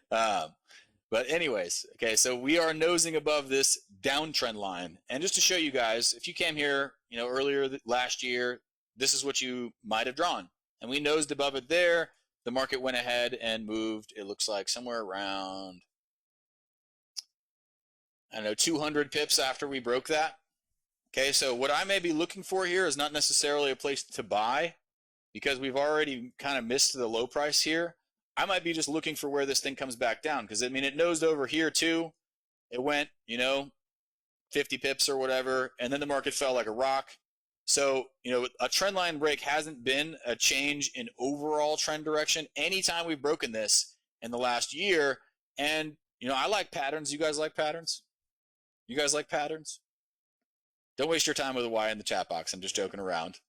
But anyways, okay, so we are nosing above this downtrend line. And just to show you guys, if you came here, earlier last year, this is what you might have drawn. And we nosed above it there. The market went ahead and moved, it looks like somewhere around, 200 pips after we broke that. Okay, so what I may be looking for here is not necessarily a place to buy because we've already kind of missed the low price here. I might be just looking for where this thing comes back down because I mean it nosed over here too. It went, 50 pips or whatever, and then the market fell like a rock. So, a trend line break hasn't been a change in overall trend direction anytime we've broken this in the last year. And, I like patterns. You guys like patterns? You guys like patterns? Don't waste your time with a Y in the chat box. I'm just joking around.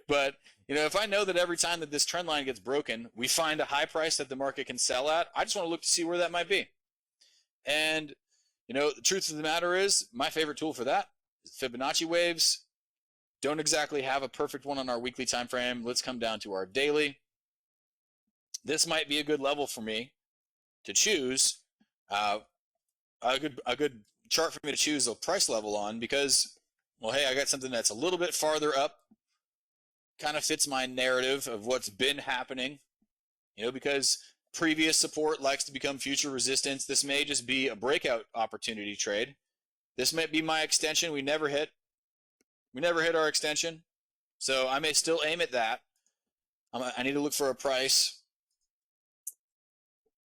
But, if I know that every time that this trend line gets broken, we find a high price that the market can sell at, I just want to look to see where that might be. And, the truth of the matter is, my favorite tool for that is Fibonacci waves. Don't exactly have a perfect one on our weekly time frame. Let's come down to our daily. This might be a good level for me to choose, a good chart for me to choose a price level on because, well, hey, I got something that's a little bit farther up, kind of fits my narrative of what's been happening, because previous support likes to become future resistance. This may just be a breakout opportunity trade. This might be my extension. We never hit our extension. So I may still aim at that. I need to look for a price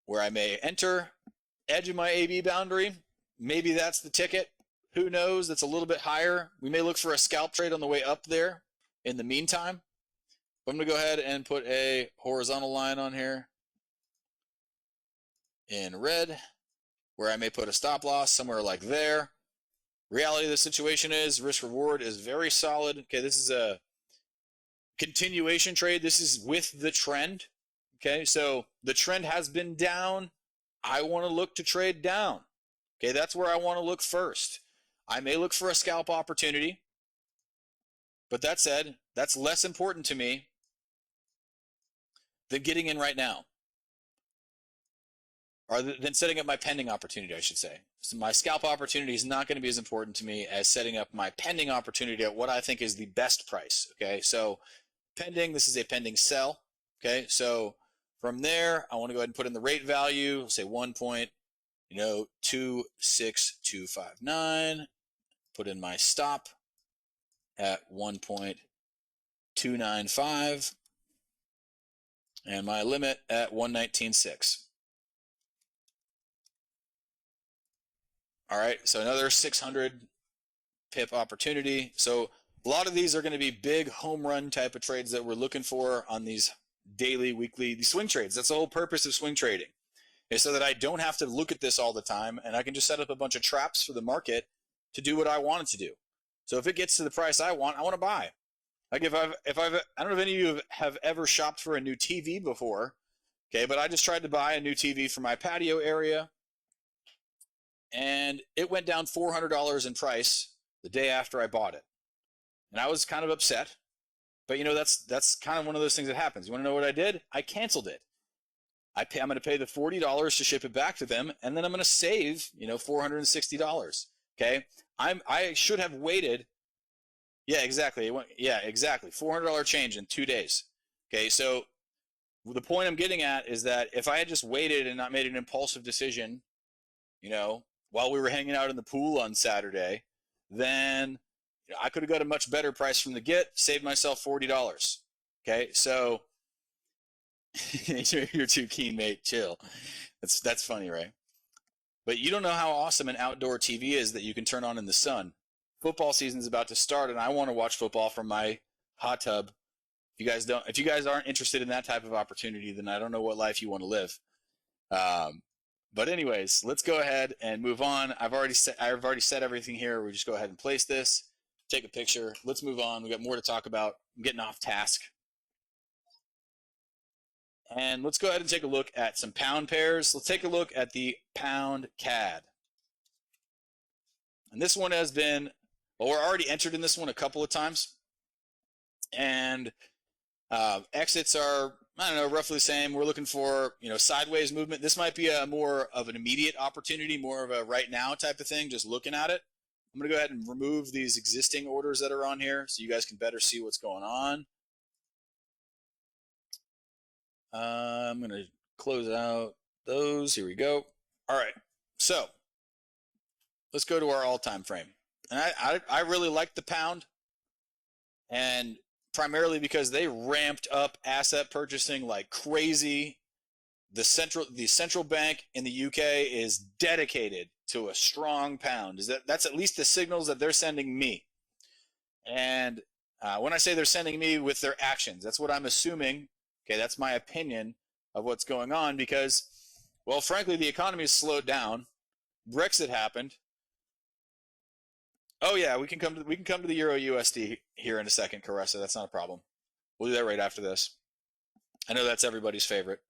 where I may enter, edge of my AB boundary. Maybe that's the ticket. Who knows? That's a little bit higher. We may look for a scalp trade on the way up there in the meantime. But I'm going to go ahead and put a horizontal line on here in red, where I may put a stop loss somewhere like there. Reality of the situation is risk reward is very solid. Okay, this is a continuation trade. This is with the trend. Okay, so the trend has been down. I want to look to trade down. Okay, that's where I want to look first. I may look for a scalp opportunity, but that said, that's less important to me than getting in right now, or than setting up my pending opportunity, I should say. So my scalp opportunity is not going to be as important to me as setting up my pending opportunity at what I think is the best price. Okay, so pending, this is a pending sell. Okay, so from there, I want to go ahead and put in the rate value, say 1.26259. Put in my stop at 1.295 and my limit at 119.6. All right, so another 600 pip opportunity. So a lot of these are going to be big home run type of trades that we're looking for on these daily, weekly, these swing trades. That's the whole purpose of swing trading, is so that I don't have to look at this all the time, and I can just set up a bunch of traps for the market to do what I want it to do. So if it gets to the price I want to buy. Like I don't know if any of you have ever shopped for a new TV before, okay, but I just tried to buy a new TV for my patio area, and it went down $400 in price the day after I bought it. And I was kind of upset, but that's kind of one of those things that happens. You want to know what I did? I canceled it. I'm going to pay the $40 to ship it back to them, and then I'm going to save, $460. Okay, I should have waited. Yeah, exactly. Exactly. $400 change in 2 days. Okay, so the point I'm getting at is that if I had just waited and not made an impulsive decision, while we were hanging out in the pool on Saturday, then I could have got a much better price from the get, saved myself $40. Okay, so you're too keen, mate. Chill. That's funny, right? But you don't know how awesome an outdoor TV is that you can turn on in the sun. Football season's about to start, and I want to watch football from my hot tub. If you guys aren't interested in that type of opportunity, then I don't know what life you want to live. But anyways, let's go ahead and move on. I've already set everything here. We just go ahead and place this, take a picture. Let's move on. We got more to talk about. I'm getting off task. And let's go ahead and take a look at some pound pairs. Let's take a look at the pound CAD. And this one has been, well, we're already entered in this one a couple of times. And exits are, I don't know, roughly the same. We're looking for, sideways movement. This might be a more of an immediate opportunity, more of a right now type of thing, just looking at it. I'm going to go ahead and remove these existing orders that are on here so you guys can better see what's going on. I'm going to close out those. Here we go. All right. So let's go to our all-time frame. And I really like the pound, and primarily because they ramped up asset purchasing like crazy. The central bank in the UK is dedicated to a strong pound. That's at least the signals that they're sending me. And when I say they're sending me with their actions, that's what I'm assuming. Okay, that's my opinion of what's going on because, well, frankly, the economy has slowed down. Brexit happened. Oh yeah, we can come to the Euro USD here in a second, Caressa. That's not a problem. We'll do that right after this. I know that's everybody's favorite.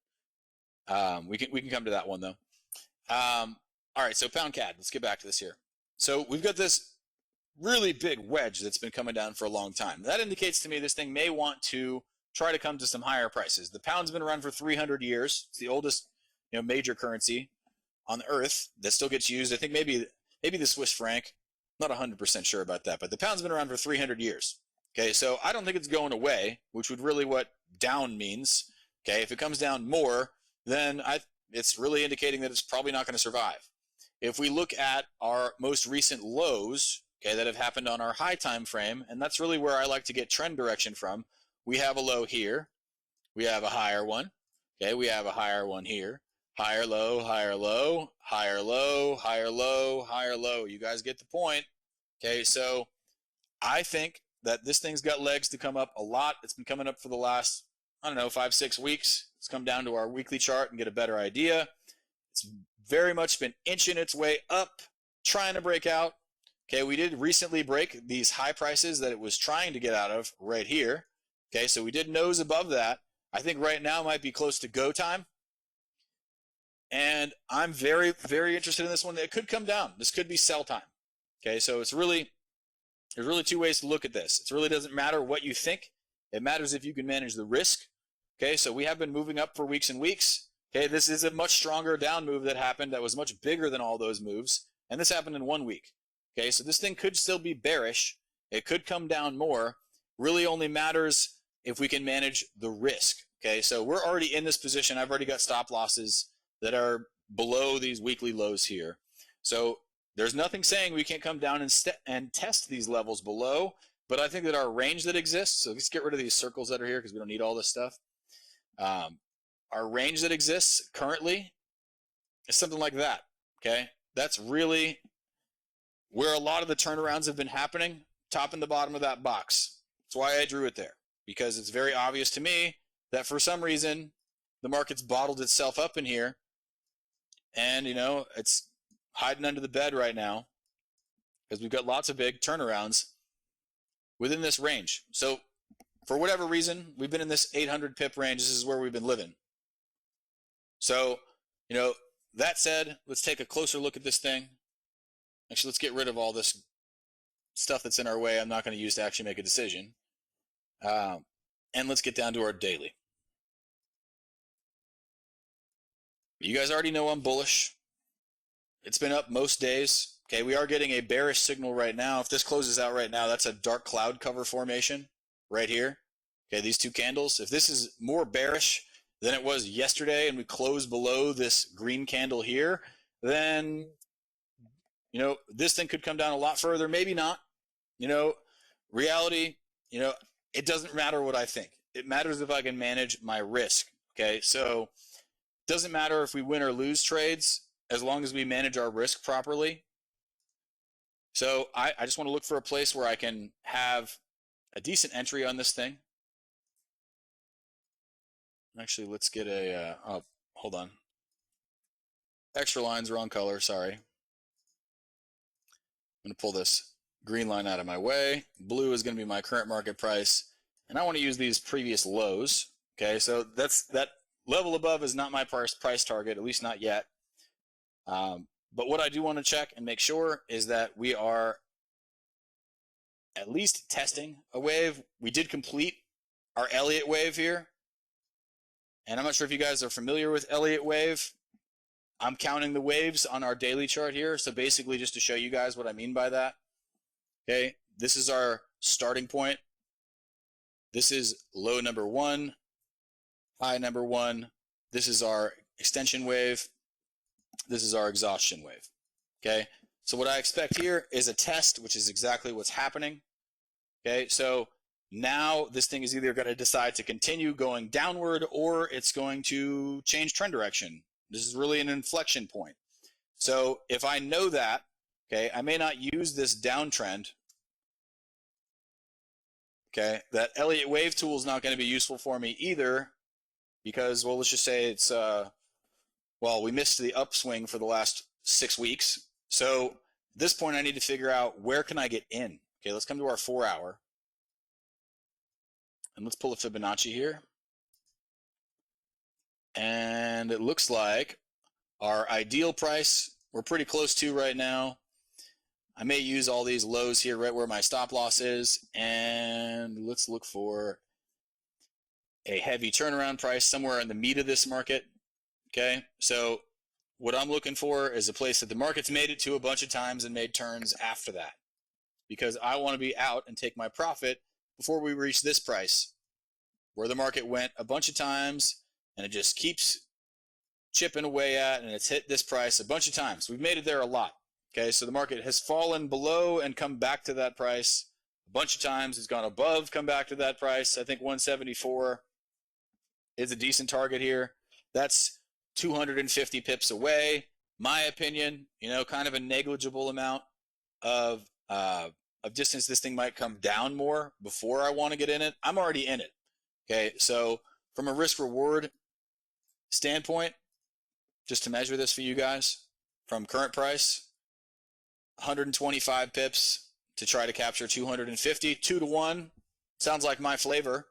We can come to that one though. All right, so pound CAD. Let's get back to this here. So we've got this really big wedge that's been coming down for a long time. That indicates to me this thing may want to try to come to some higher prices. The pound's been around for 300 years. It's the oldest, major currency on Earth that still gets used. I think maybe the Swiss franc. Not 100% sure about that, but the pound's been around for 300 years. Okay, so I don't think it's going away, which would really what down means. Okay, if it comes down more, then it's really indicating that it's probably not going to survive. If we look at our most recent lows, okay, that have happened on our high time frame, and that's really where I like to get trend direction from. We have a low here. We have a higher one. Okay, we have a higher one here. Higher low, higher low, higher low, higher low, higher low. You guys get the point. Okay, so I think that this thing's got legs to come up a lot. It's been coming up for the last, 5-6 weeks. Let's come down to our weekly chart and get a better idea. It's very much been inching its way up, trying to break out. Okay, we did recently break these high prices that it was trying to get out of right here. Okay, so we did nose above that. I think right now might be close to go time. And I'm very, very interested in this one. It could come down. This could be sell time. Okay, so there's really two ways to look at this. It really doesn't matter what you think. It matters if you can manage the risk. Okay, so we have been moving up for weeks and weeks. Okay, this is a much stronger down move that happened that was much bigger than all those moves. And this happened in 1 week. Okay, so this thing could still be bearish. It could come down more. Really only matters if we can manage the risk. Okay, so we're already in this position. I've already got stop losses that are below these weekly lows here. So there's nothing saying we can't come down and test these levels below, but I think that our range that exists, so let's get rid of these circles that are here because we don't need all this stuff. Our range that exists currently is something like that, okay? That's really where a lot of the turnarounds have been happening, top and the bottom of that box. That's why I drew it there, because it's very obvious to me that for some reason the market's bottled itself up in here, and it's hiding under the bed right now because we've got lots of big turnarounds within this range. So for whatever reason, we've been in this 800 pip range. This is where we've been living. So, that said, let's take a closer look at this thing. Actually, let's get rid of all this stuff that's in our way I'm not going to use to actually make a decision. And let's get down to our daily. You guys already know I'm bullish. It's been up most days. Okay, we are getting a bearish signal right now. If this closes out right now, that's a dark cloud cover formation right here. Okay, these two candles. If this is more bearish than it was yesterday and we close below this green candle here, then, this thing could come down a lot further. Maybe not. Reality, it doesn't matter what I think. It matters if I can manage my risk. Okay, so it doesn't matter if we win or lose trades as long as we manage our risk properly. So I just want to look for a place where I can have a decent entry on this thing. Actually, let's get a, oh, hold on. Extra lines, wrong color, sorry. I'm going to pull this green line out of my way. Blue is going to be my current market price. And I want to use these previous lows. Okay, so that level above is not my price target, at least not yet. But what I do want to check and make sure is that we are at least testing a wave. We did complete our Elliott wave here. And I'm not sure if you guys are familiar with Elliott wave. I'm counting the waves on our daily chart here. So basically just to show you guys what I mean by that. Okay, this is our starting point. This is low number 1, high number 1. This is our extension wave. This is our exhaustion wave. Okay, So what I expect here is a test, which is exactly what's happening. Okay, so now this thing is either going to decide to continue going downward or it's going to change trend direction. This is really an inflection point. So if I know that, okay, I may not use this downtrend. Okay, that Elliott wave tool is not going to be useful for me either because, well, let's just say it's, well, we missed the upswing for the last 6 weeks. So at this point, I need to figure out where can I get in. Okay, let's come to our 4 hour. And let's pull a Fibonacci here. And it looks like our ideal price, we're pretty close to right now. I may use all these lows here right where my stop loss is. And let's look for a heavy turnaround price somewhere in the meat of this market. Okay, so what I'm looking for is a place that the market's made it to a bunch of times and made turns after that. Because I want to be out and take my profit before we reach this price where the market went a bunch of times and it just keeps chipping away at, and it's hit this price a bunch of times. We've made it there a lot. Okay, so the market has fallen below and come back to that price a bunch of times. It's gone above, come back to that price. I think 174 is a decent target here. That's 250 pips away. My opinion, you know, kind of a negligible amount of distance. This thing might come down more before I want to get in it. I'm already in it. Okay, so from a risk reward standpoint, just to measure this for you guys, from current price, 125 pips to try to capture 250, 2-to-1, sounds like my flavor.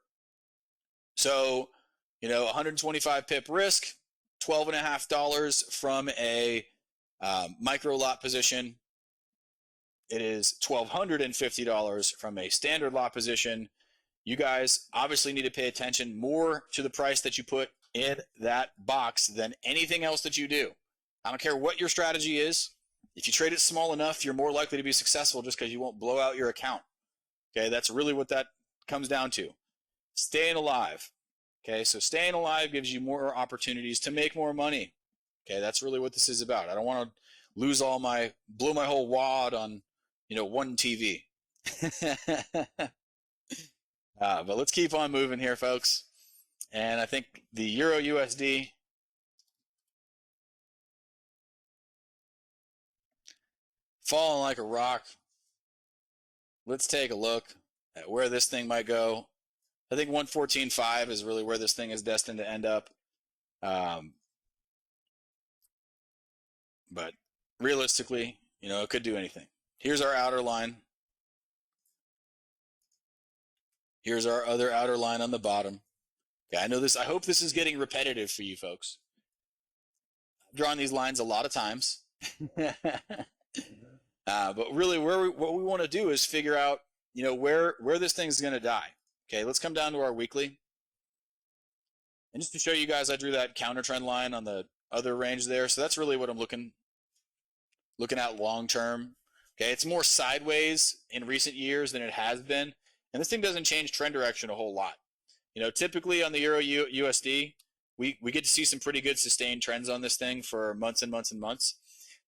So, you know, 125 pip risk, $12.50 from a micro lot position. It is $1,250 from a standard lot position. You guys obviously need to pay attention more to the price that you put in that box than anything else that you do. I don't care what your strategy is. If you trade it small enough, you're more likely to be successful just because you won't blow out your account. Okay, that's really what that comes down to. Staying alive. Okay, so staying alive gives you more opportunities to make more money. Okay, that's really what this is about. I don't want to lose blow my whole wad on, you know, one TV. But let's keep on moving here, folks. And I think the Euro USD, falling like a rock. Let's take a look at where this thing might go. I think 114.5 is really where this thing is destined to end up. But realistically, you know, it could do anything. Here's our outer line. Here's our other outer line on the bottom. Okay, I know this. I hope this is getting repetitive for you folks. I've drawn these lines a lot of times. But really, what we want to do is figure out, you know, where this thing's going to die. Okay, let's come down to our weekly. And just to show you guys, I drew that counter trend line on the other range there. So that's really what I'm looking at long term. Okay, it's more sideways in recent years than it has been. And this thing doesn't change trend direction a whole lot. You know, typically on the Euro USD, we get to see some pretty good sustained trends on this thing for months and months and months.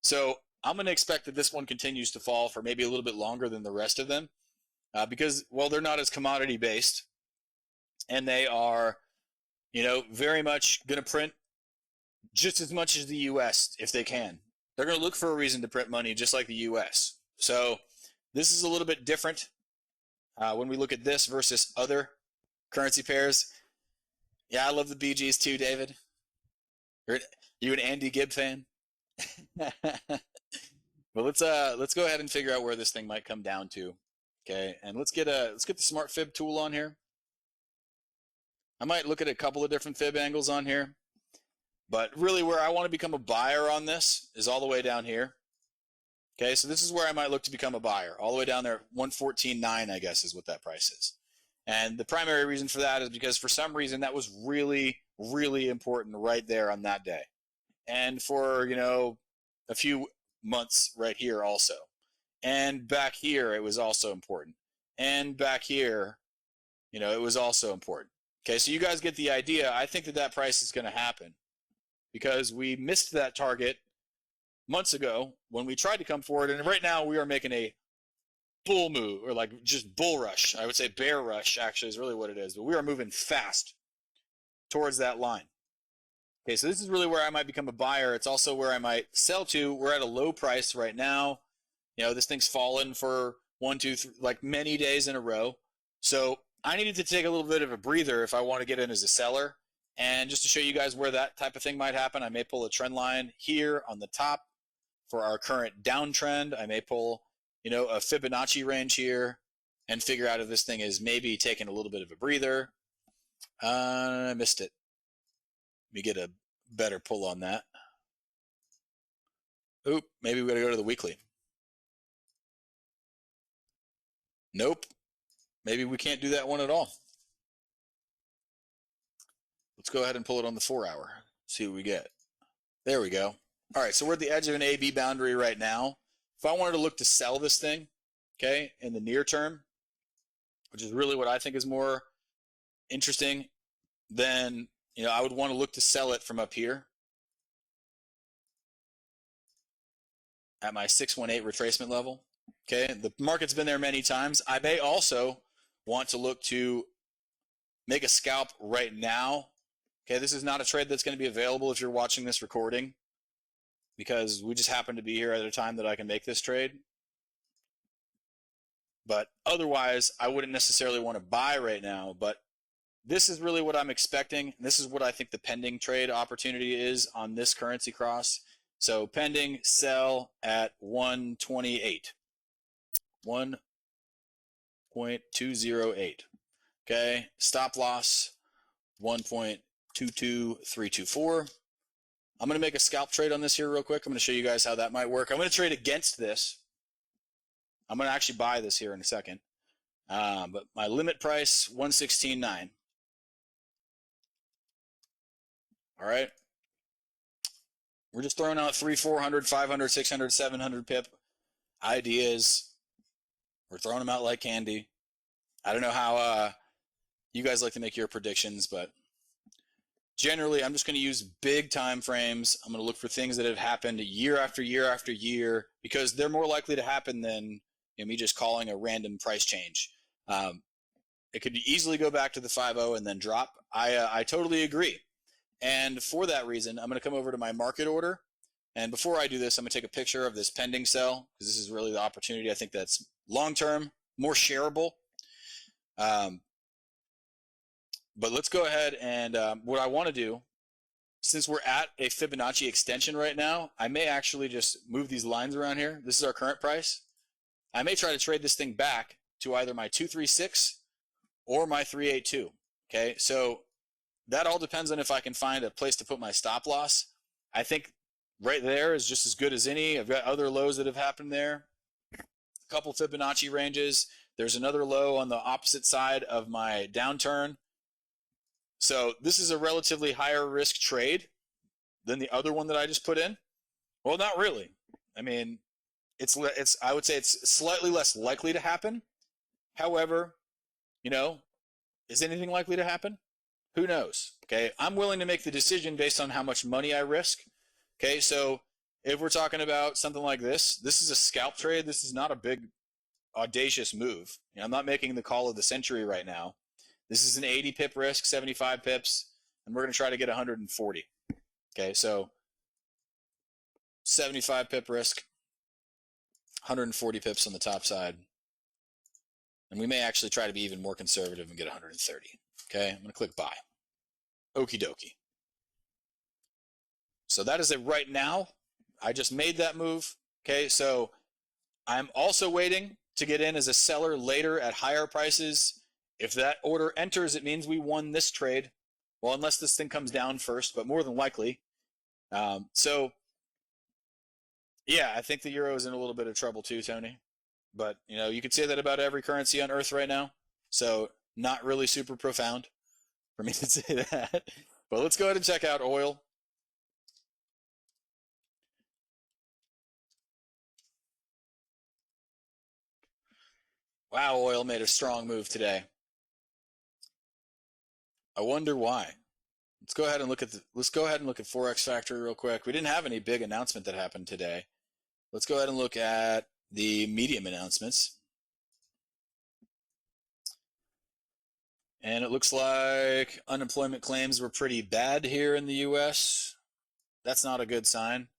So I'm going to expect that this one continues to fall for maybe a little bit longer than the rest of them because, well, they're not as commodity based, and they are, you know, very much going to print just as much as the US if they can. They're going to look for a reason to print money just like the US. So this is a little bit different when we look at this versus other currency pairs. Yeah, I love the BGs too, David. You an Andy Gibb fan? But let's go ahead and figure out where this thing might come down to. Okay, and let's get the smart fib tool on here. I might look at a couple of different fib angles on here, but really where I want to become a buyer on this is all the way down here. Okay, so this is where I might look to become a buyer, all the way down there, 114.9, I guess is what that price is. And the primary reason for that is because for some reason that was really, really important right there on that day. And for, you know, a few months right here also. And back here, it was also important. And back here, you know, it was also important. Okay, so you guys get the idea. I think that price is going to happen because we missed that target months ago when we tried to come forward, and right now we are making a bull move, or like just bull rush. I would say bear rush actually is really what it is, but we are moving fast towards that line. Okay, so this is really where I might become a buyer. It's also where I might sell to. We're at a low price right now. You know, this thing's fallen for 1, 2, 3, like many days in a row. So I needed to take a little bit of a breather if I want to get in as a seller. And just to show you guys where that type of thing might happen, I may pull a trend line here on the top for our current downtrend. I may pull, you know, a Fibonacci range here and figure out if this thing is maybe taking a little bit of a breather. I missed it. Let me get a better pull on that. Oop, maybe we gotta go to the weekly. Nope. Maybe we can't do that one at all. Let's go ahead and pull it on the 4-hour. See what we get. There we go. All right, so we're at the edge of an AB boundary right now. If I wanted to look to sell this thing, okay, in the near term, which is really what I think is more interesting, then, you know, I would want to look to sell it from up here at my 618 retracement level. Okay, the market's been there many times. I may also want to look to make a scalp right now. Okay, this is not a trade that's going to be available if you're watching this recording, because we just happen to be here at a time that I can make this trade. But otherwise, I wouldn't necessarily want to buy right now, but this is really what I'm expecting. This is what I think the pending trade opportunity is on this currency cross. So pending sell at 128. 1.208. Okay, stop loss 1.22324. I'm going to make a scalp trade on this here real quick. I'm going to show you guys how that might work. I'm going to trade against this. I'm going to actually buy this here in a second. But my limit price 116.9. All right. We're just throwing out 300, 400, 500, 600, 700 pip ideas. We're throwing them out like candy. I don't know how you guys like to make your predictions, but generally I'm just going to use big time frames. I'm going to look for things that have happened year after year after year, because they're more likely to happen than, you know, me just calling a random price change. It could easily go back to the 5.0 and then drop. I totally agree. And for that reason, I'm going to come over to my market order. And before I do this, I'm going to take a picture of this pending sell, because this is really the opportunity I think that's long-term, more shareable. But let's go ahead and what I want to do, since we're at a Fibonacci extension right now, I may actually just move these lines around here. This is our current price. I may try to trade this thing back to either my 236 or my 382. Okay, so that all depends on if I can find a place to put my stop loss. I think right there is just as good as any. I've got other lows that have happened there. A couple Fibonacci ranges. There's another low on the opposite side of my downturn. So this is a relatively higher risk trade than the other one that I just put in. Well, not really. I mean, I would say it's slightly less likely to happen. However, you know, is anything likely to happen? Who knows? Okay, I'm willing to make the decision based on how much money I risk. Okay, so if we're talking about something like this, this is a scalp trade. This is not a big, audacious move. You know, I'm not making the call of the century right now. This is an 80 pip risk, 75 pips, and we're going to try to get 140. Okay, so 75 pip risk, 140 pips on the top side. And we may actually try to be even more conservative and get 130. Okay, I'm going to click buy. Okie dokie. So that is it right now. I just made that move. Okay, so I'm also waiting to get in as a seller later at higher prices. If that order enters, it means we won this trade. Well, unless this thing comes down first, but more than likely. So, yeah, I think the euro is in a little bit of trouble too, Tony. But, you know, you could say that about every currency on Earth right now. So, not really super profound for me to say that. But let's go ahead and check out oil. Wow, oil made a strong move today. I wonder why. let's go ahead and look at Forex Factory real quick. We didn't have any big announcement that happened today. Let's go ahead and look at the medium announcements. And it looks like unemployment claims were pretty bad here in the US. That's not a good sign.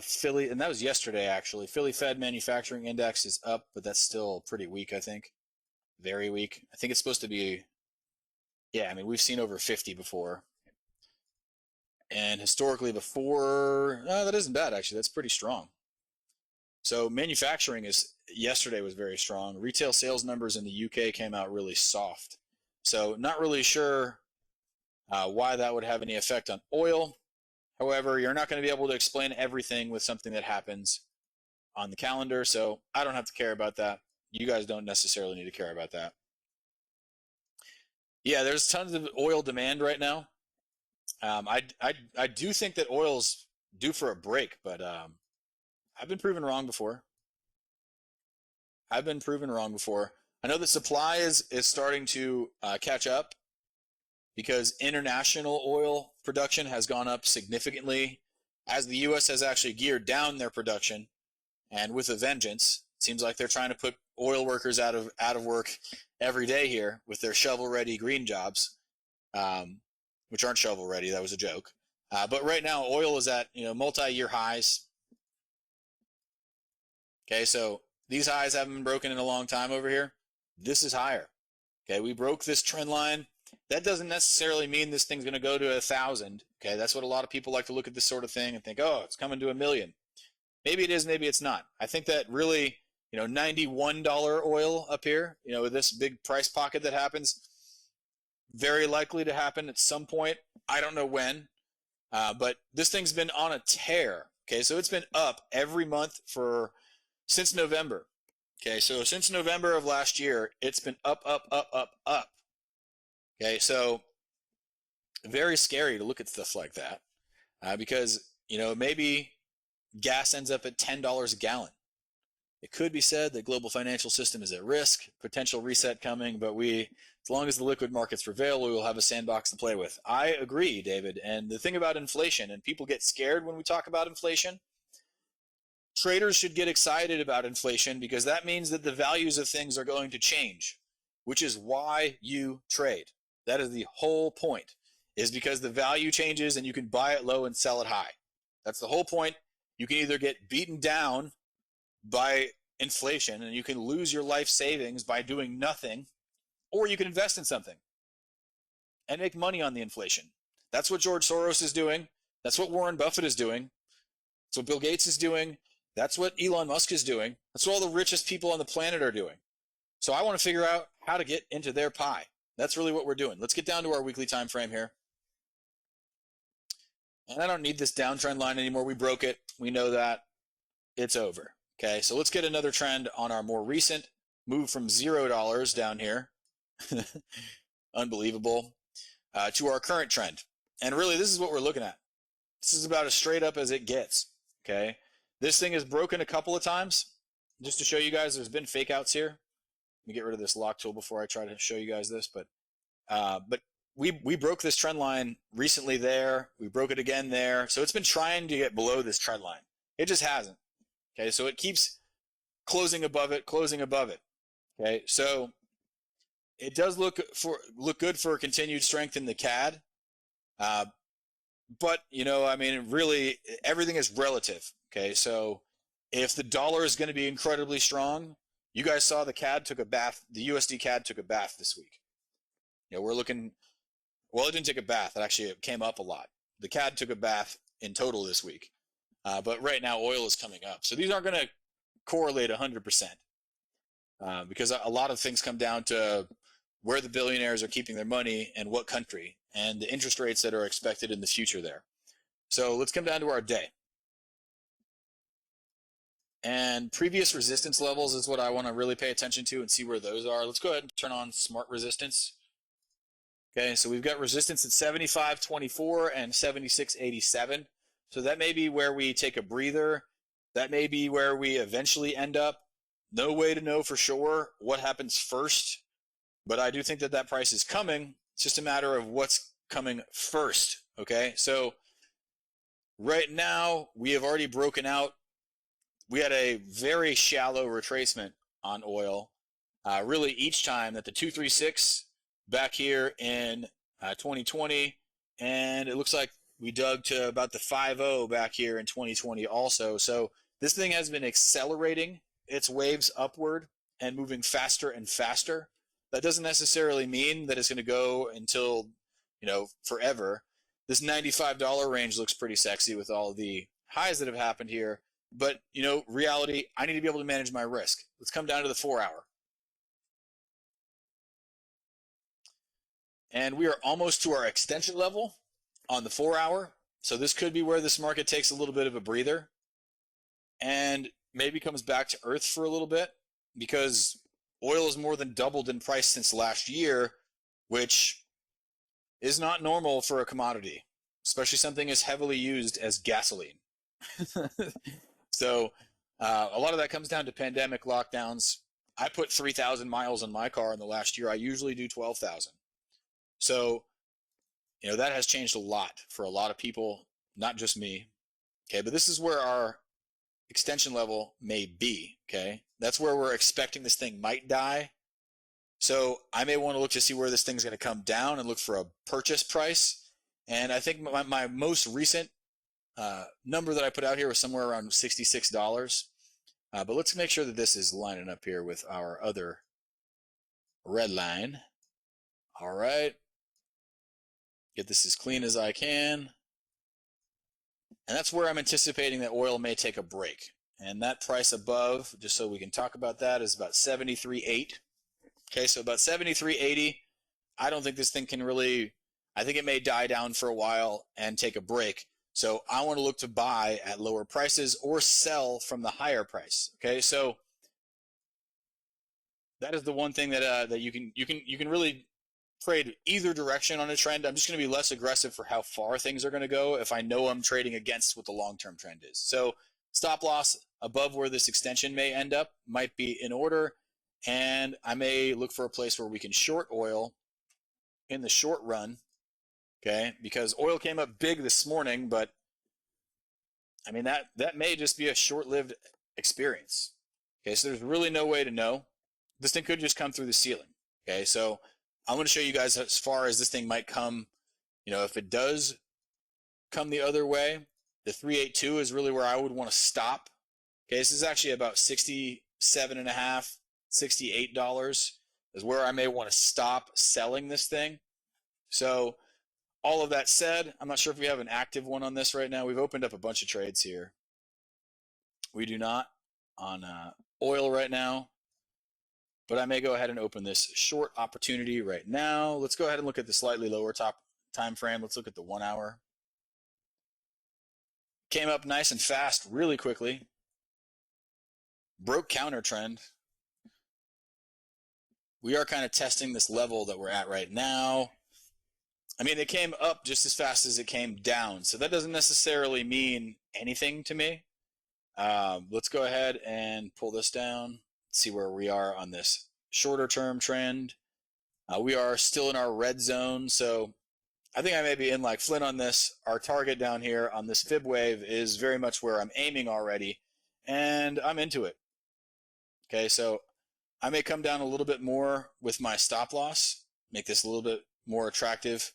Philly, and that was yesterday actually. Philly Fed Manufacturing Index is up, but that's still pretty weak, I think. Very weak. I think it's supposed to be, yeah, I mean, we've seen over 50 before. And historically before, no, that isn't bad actually. That's pretty strong. So manufacturing yesterday was very strong. Retail sales numbers in the UK came out really soft. So not really sure why that would have any effect on oil. However, you're not going to be able to explain everything with something that happens on the calendar, so I don't have to care about that. You guys don't necessarily need to care about that. Yeah, there's tons of oil demand right now. I do think that oil's due for a break, but I've been proven wrong before. I know that supply is starting to catch up because international oil production has gone up significantly as the U.S. has actually geared down their production, and with a vengeance. It seems like they're trying to put oil workers out of work every day here with their shovel-ready green jobs, which aren't shovel-ready. That was a joke. But right now, oil is at multi-year highs. Okay, so these highs haven't been broken in a long time over here. This is higher. Okay, we broke this trend line. That doesn't necessarily mean this thing's going to go to 1,000. Okay, that's what a lot of people like to look at this sort of thing and think, oh, it's coming to 1,000,000. Maybe it is, maybe it's not. I think that really, $91 oil up here, with this big price pocket that happens, very likely to happen at some point. I don't know when, but this thing's been on a tear. Okay, so it's been up every month since November. Okay, so since November of last year, it's been up, up, up, up, up. Okay, so very scary to look at stuff like that because, maybe gas ends up at $10 a gallon. It could be said that global financial system is at risk, potential reset coming, but as long as the liquid markets prevail, we will have a sandbox to play with. I agree, David. And the thing about inflation, and people get scared when we talk about inflation, traders should get excited about inflation because that means that the values of things are going to change, which is why you trade. That is the whole point, is because the value changes and you can buy it low and sell it high. That's the whole point. You can either get beaten down by inflation and you can lose your life savings by doing nothing, or you can invest in something and make money on the inflation. That's what George Soros is doing. That's what Warren Buffett is doing. That's what Bill Gates is doing. That's what Elon Musk is doing. That's what all the richest people on the planet are doing. So I want to figure out how to get into their pie. That's really what we're doing. Let's get down to our weekly time frame here. And I don't need this downtrend line anymore. We broke it. We know that. It's over. Okay, so let's get another trend on our more recent move from $0 down here. Unbelievable. To our current trend. And really, this is what we're looking at. This is about as straight up as it gets. Okay, this thing is broken a couple of times. Just to show you guys, there's been fake outs here. Let me get rid of this lock tool before I try to show you guys this. But we broke this trend line recently there. We broke it again there. So it's been trying to get below this trend line. It just hasn't. Okay, so it keeps closing above it, closing above it. Okay, so it does look good for continued strength in the CAD. But, I mean, really, everything is relative. Okay, so if the dollar is going to be incredibly strong, you guys saw the CAD took a bath. The USDCAD took a bath this week. We're looking, well, it didn't take a bath. It came up a lot. The CAD took a bath in total this week. But right now, oil is coming up. So these aren't going to correlate 100% because a lot of things come down to where the billionaires are keeping their money and what country and the interest rates that are expected in the future there. So let's come down to our day. And previous resistance levels is what I want to really pay attention to and see where those are. Let's go ahead and turn on smart resistance. Okay, so we've got resistance at 75.24 and 76.87. So that may be where we take a breather. That may be where we eventually end up. No way to know for sure what happens first, but I do think that price is coming. It's just a matter of what's coming first. Okay, so right now we have already broken out. We had a very shallow retracement on oil. Really, each time that the 236 back here in 2020, and it looks like we dug to about the 50 back here in 2020 also. So this thing has been accelerating its waves upward and moving faster and faster. That doesn't necessarily mean that it's going to go until, forever. This $95 range looks pretty sexy with all the highs that have happened here. But, reality, I need to be able to manage my risk. Let's come down to the 4-hour. And we are almost to our extension level on the 4-hour. So this could be where this market takes a little bit of a breather and maybe comes back to earth for a little bit, because oil has more than doubled in price since last year, which is not normal for a commodity, especially something as heavily used as gasoline. So a lot of that comes down to pandemic lockdowns. I put 3,000 miles on my car in the last year. I usually do 12,000. So, that has changed a lot for a lot of people, not just me. Okay, but this is where our extension level may be. Okay, that's where we're expecting this thing might die. So I may want to look to see where this thing's going to come down and look for a purchase price. And I think my most recent number that I put out here was somewhere around $66. But let's make sure that this is lining up here with our other red line. All right. Get this as clean as I can. And that's where I'm anticipating that oil may take a break. And that price above, just so we can talk about that, is about 73.8. Okay, so about 73.80. I don't think this thing can really, I think it may die down for a while and take a break. So I want to look to buy at lower prices or sell from the higher price. Okay, so that is the one thing that you can really trade either direction on a trend. I'm just going to be less aggressive for how far things are going to go if I know I'm trading against what the long-term trend is. So stop loss above where this extension may end up might be in order, and I may look for a place where we can short oil in the short run. Okay, because oil came up big this morning, but I mean that may just be a short-lived experience. Okay, so there's really no way to know. This thing could just come through the ceiling. Okay, so I want to show you guys as far as this thing might come. If it does come the other way, the 382 is really where I would want to stop. Okay, this is actually about $67.5, $68 is where I may want to stop selling this thing. So all of that said, I'm not sure if we have an active one on this right now. We've opened up a bunch of trades here. We do not on oil right now. But I may go ahead and open this short opportunity right now. Let's go ahead and look at the slightly lower top time frame. Let's look at the 1 hour. Came up nice and fast really quickly. Broke counter trend. We are kind of testing this level that we're at right now. I mean, it came up just as fast as it came down, so that doesn't necessarily mean anything to me. Let's go ahead and pull this down. See where we are on this shorter term trend. We are still in our red zone, so I think I may be in like Flint on this. Our target down here on this fib wave is very much where I'm aiming already, and I'm into it. Okay, so I may come down a little bit more with my stop loss, make this a little bit more attractive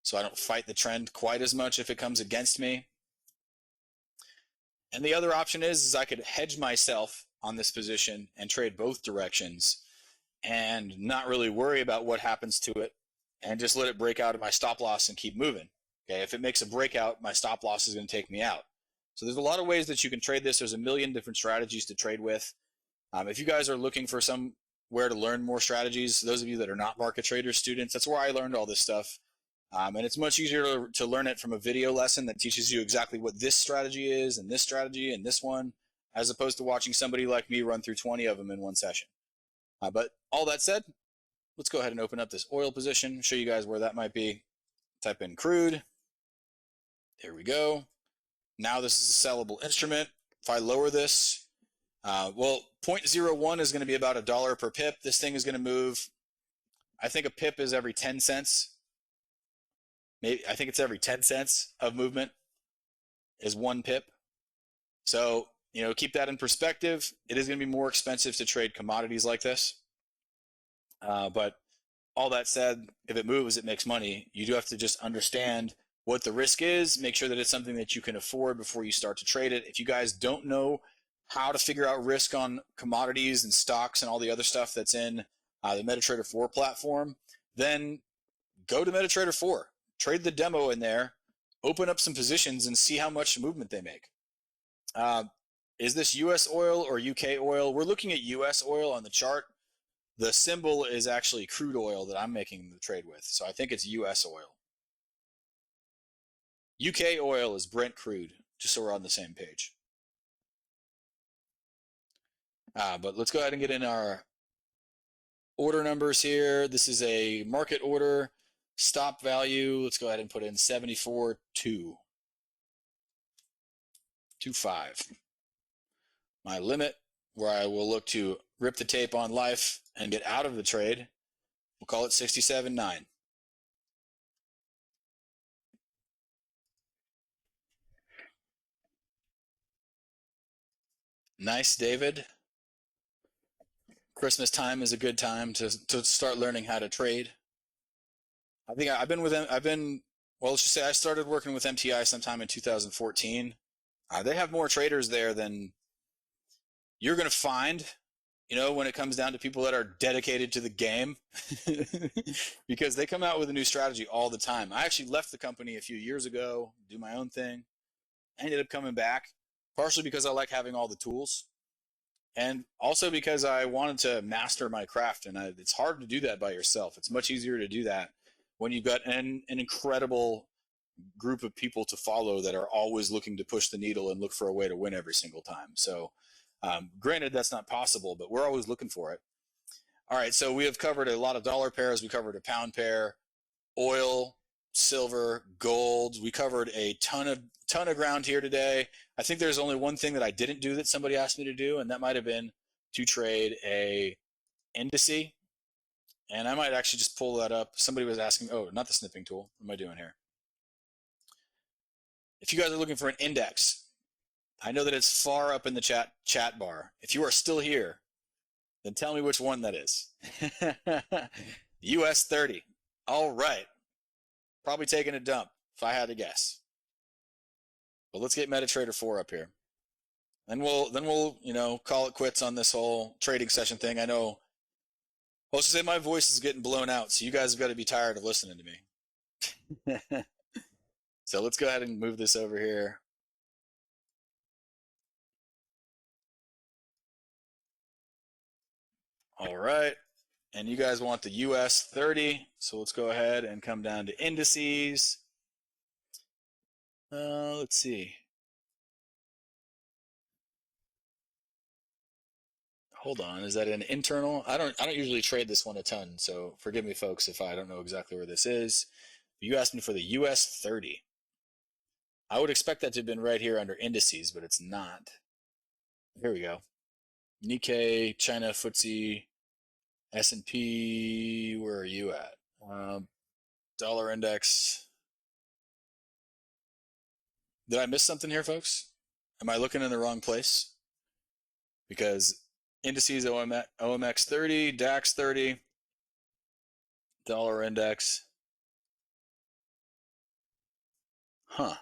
so I don't fight the trend quite as much if it comes against me. And the other option is I could hedge myself on this position and trade both directions and not really worry about what happens to it and just let it break out of my stop loss and keep moving. Okay, if it makes a breakout, my stop loss is going to take me out. So there's a lot of ways that you can trade this. There's a million different strategies to trade with. If you guys are looking for somewhere to learn more strategies, those of you that are not market trader students, that's where I learned all this stuff. And it's much easier to learn it from a video lesson that teaches you exactly what this strategy is and this strategy and this one, as opposed to watching somebody like me run through 20 of them in one session. But all that said, let's go ahead and open up this oil position, show you guys where that might be. Type in crude. There we go. Now this is a sellable instrument. If I lower this, well, 0.01 is going to be about $1 per pip. This thing is going to move, I think a pip is every 10 cents. maybe I think it's every 10 cents of movement is 1 pip. So, keep that in perspective. It is going to be more expensive to trade commodities like this. But all that said, if it moves, it makes money. You do have to just understand what the risk is, make sure that it's something that you can afford before you start to trade it. If you guys don't know how to figure out risk on commodities and stocks and all the other stuff that's in the MetaTrader 4 platform, then go to MetaTrader 4. Trade the demo in there, open up some positions, and see how much movement they make. Is this US oil or UK oil? We're looking at US oil on the chart. The symbol is actually crude oil that I'm making the trade with, so I think it's US oil. UK oil is Brent crude, just so we're on the same page. But let's go ahead and get in our order numbers here. This is a market order. Stop value, let's go ahead and put in 74.225. My limit, where I will look to rip the tape on life and get out of the trade, we'll call it 67.9. Nice, David. Christmas time is a good time to start learning how to trade. I think I've been with them. Well, let's just say I started working with MTI sometime in 2014. They have more traders there than you're going to find, when it comes down to people that are dedicated to the game, because they come out with a new strategy all the time. I actually left the company a few years ago, do my own thing. I ended up coming back, partially because I like having all the tools, and also because I wanted to master my craft, and it's hard to do that by yourself. It's much easier to do that when you've got an incredible group of people to follow that are always looking to push the needle and look for a way to win every single time. So granted, that's not possible, but we're always looking for it. All right, so we have covered a lot of dollar pairs. We covered a pound pair, oil, silver, gold. We covered a ton of ground here today. I think there's only one thing that I didn't do that somebody asked me to do, and that might have been to trade a indice. And I might actually just pull that up. Somebody was asking, oh, not the snipping tool. What am I doing here? If you guys are looking for an index, I know that it's far up in the chat bar. If you are still here, then tell me which one that is. US 30. All right. Probably taking a dump if I had to guess. But let's get MetaTrader 4 up here. Then we'll call it quits on this whole trading session thing. I know let's just say my voice is getting blown out, so you guys have got to be tired of listening to me. So let's go ahead and move this over here. All right. And you guys want the US 30, so let's go ahead and come down to indices. Let's see. Hold on, is that an internal? I don't usually trade this one a ton, so forgive me, folks, if I don't know exactly where this is. You asked me for the US 30. I would expect that to have been right here under indices, but it's not. Here we go. Nikkei, China, FTSE, S&P. Where are you at? Dollar index. Did I miss something here, folks? Am I looking in the wrong place? Because indices, OMX 30, DAX 30, dollar index. Huh.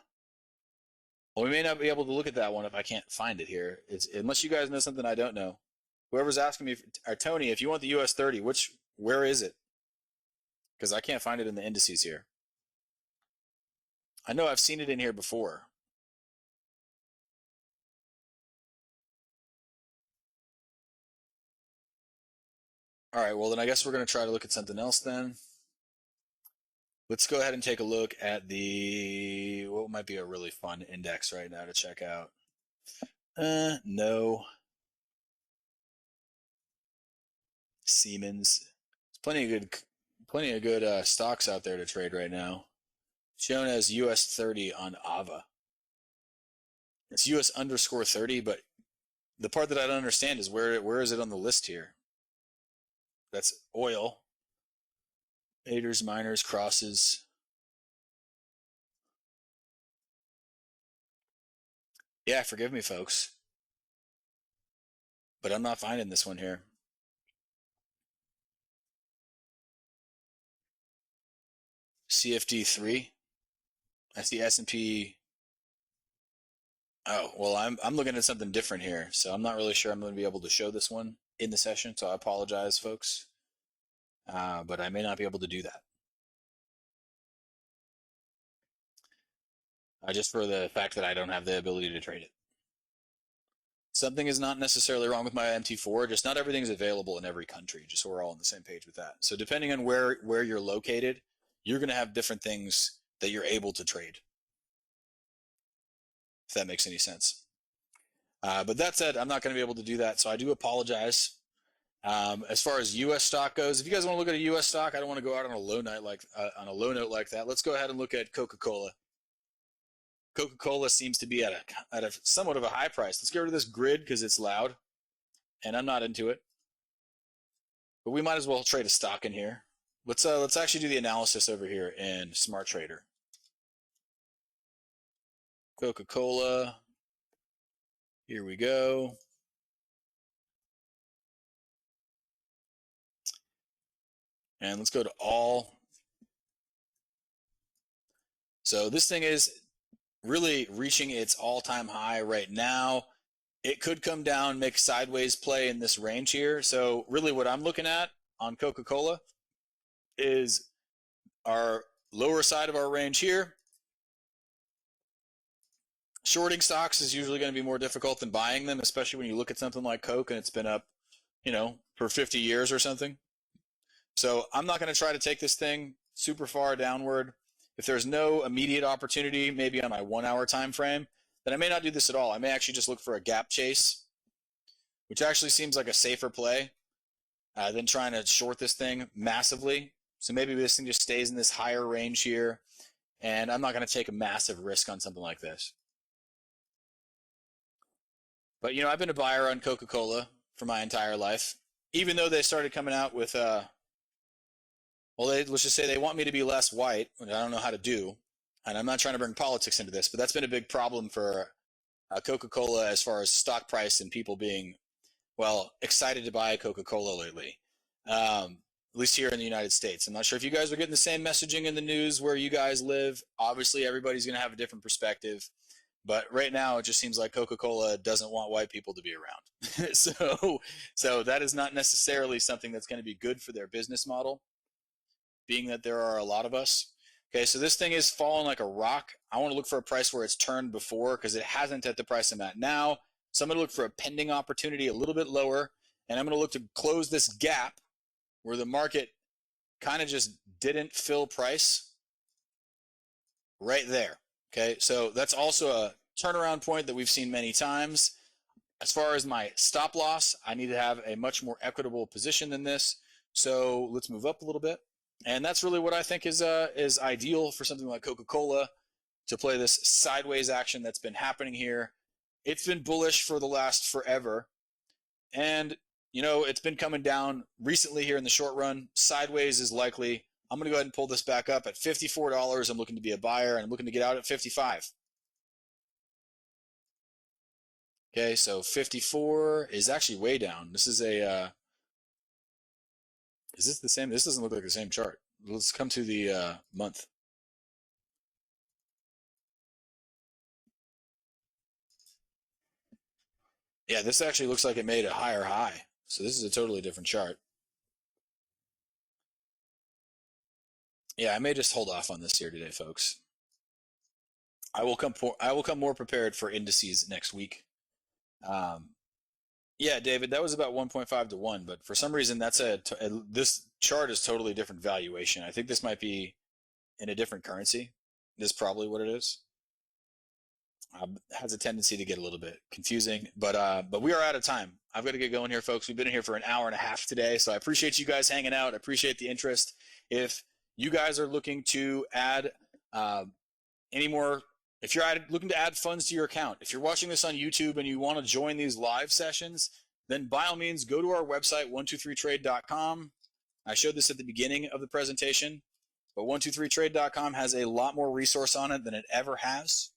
Well, we may not be able to look at that one if I can't find it here. Unless you guys know something I don't know. Whoever's asking me, or Tony, if you want the US 30, where is it? Because I can't find it in the indices here. I know I've seen it in here before. All right, well then I guess we're going to try to look at something else then. Let's go ahead and take a look at what might be a really fun index right now to check out. No. Siemens. There's plenty of good stocks out there to trade right now. Shown as US 30 on AVA. It's US underscore 30, but the part that I don't understand is where is it on the list here? That's oil. Majors, minors, crosses. Yeah, forgive me, folks, but I'm not finding this one here. CFD3. That's the S&P. Oh, well, I'm looking at something different here, so I'm not really sure I'm going to be able to show this one in the session, so I apologize, folks. But I may not be able to do that. Just for the fact that I don't have the ability to trade it. Something is not necessarily wrong with my MT4, just not everything is available in every country, just so we're all on the same page with that. So depending on where you're located, you're going to have different things that you're able to trade, if that makes any sense. But that said, I'm not going to be able to do that, so I do apologize. As far as U.S. stock goes, if you guys want to look at a U.S. stock, I don't want to go out on a low note like that. Let's go ahead and look at Coca-Cola. Coca-Cola seems to be at a somewhat of a high price. Let's get rid of this grid because it's loud, and I'm not into it. But we might as well trade a stock in here. Let's actually do the analysis over here in Smart Trader. Coca-Cola. Here we go. And let's go to all. So this thing is really reaching its all-time high right now. It could come down, make sideways play in this range here. So really what I'm looking at on Coca-Cola is our lower side of our range here. Shorting stocks is usually going to be more difficult than buying them, especially when you look at something like Coke and it's been up, for 50 years or something. So I'm not going to try to take this thing super far downward. If there's no immediate opportunity, maybe on my 1 hour time frame, then I may not do this at all. I may actually just look for a gap chase, which actually seems like a safer play than trying to short this thing massively. So maybe this thing just stays in this higher range here, and I'm not going to take a massive risk on something like this. But, I've been a buyer on Coca-Cola for my entire life, even though they started coming out with, let's just say they want me to be less white, which I don't know how to do. And I'm not trying to bring politics into this, but that's been a big problem for Coca-Cola as far as stock price and people being, excited to buy Coca-Cola lately, at least here in the United States. I'm not sure if you guys are getting the same messaging in the news where you guys live. Obviously, everybody's going to have a different perspective. But right now, it just seems like Coca-Cola doesn't want white people to be around. So that is not necessarily something that's going to be good for their business model, being that there are a lot of us. Okay, so this thing is falling like a rock. I want to look for a price where it's turned before because it hasn't at the price I'm at now. So I'm going to look for a pending opportunity a little bit lower, and I'm going to look to close this gap where the market kind of just didn't fill price right there. Okay, so that's also a turnaround point that we've seen many times. As far as my stop loss, I need to have a much more equitable position than this. So let's move up a little bit. And that's really what I think is ideal for something like Coca-Cola, to play this sideways action that's been happening here. It's been bullish for the last forever. And, it's been coming down recently here in the short run. Sideways is likely. I'm going to go ahead and pull this back up at $54. I'm looking to be a buyer, and I'm looking to get out at 55. Okay, so 54 is actually way down. This is is this the same? This doesn't look like the same chart. Let's come to the month. Yeah, this actually looks like it made a higher high. So this is a totally different chart. Yeah, I may just hold off on this here today, folks. I will come more prepared for indices next week. Yeah, David, that was about 1.5 to 1, but for some reason this chart is totally different valuation. I think this might be in a different currency. This is probably what it is. Has a tendency to get a little bit confusing, but we are out of time. I've got to get going here, folks. We've been in here for an hour and a half today, so I appreciate you guys hanging out. I appreciate the interest. If you guys are looking to add if you're looking to add funds to your account, if you're watching this on YouTube and you want to join these live sessions, then by all means, go to our website, 123trade.com. I showed this at the beginning of the presentation, but 123trade.com has a lot more resource on it than it ever has.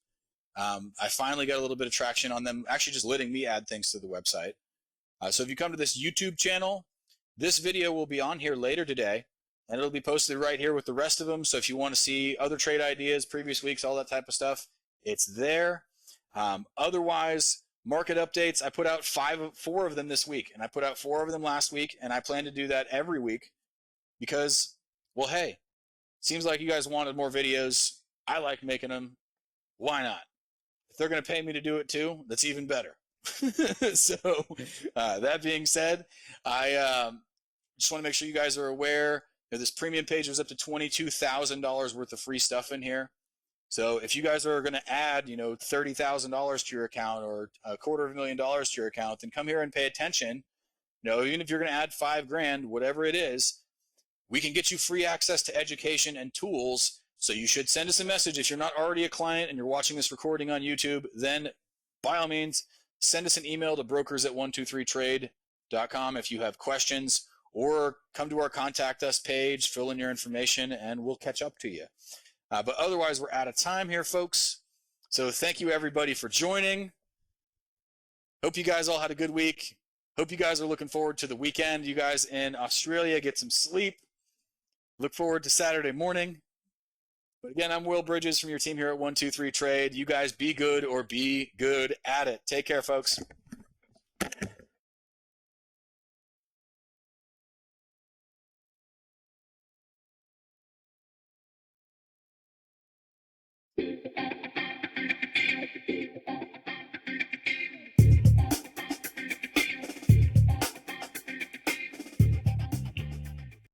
I finally got a little bit of traction on them actually just letting me add things to the website. So if you come to this YouTube channel, this video will be on here later today, and it'll be posted right here with the rest of them. So if you want to see other trade ideas, previous weeks, all that type of stuff, it's there. Otherwise, market updates, I put out 4 of them this week, and I put out 4 of them last week, and I plan to do that every week because, well, hey, seems like you guys wanted more videos. I like making them. Why not? If they're going to pay me to do it too, that's even better. So that being said, I just want to make sure you guys are aware that this premium page was up to $22,000 worth of free stuff in here. So if you guys are going to add, $30,000 to your account or $250,000 to your account, then come here and pay attention. Even if you're going to add $5,000, whatever it is, we can get you free access to education and tools. So you should send us a message. If you're not already a client and you're watching this recording on YouTube, then by all means, send us an email to brokers@123trade.com if you have questions, or come to our contact us page, fill in your information, and we'll catch up to you. But otherwise, we're out of time here, folks. So thank you, everybody, for joining. Hope you guys all had a good week. Hope you guys are looking forward to the weekend. You guys in Australia, get some sleep. Look forward to Saturday morning. But again, I'm Will Bridges from your team here at 123 Trade. You guys be good or be good at it. Take care, folks.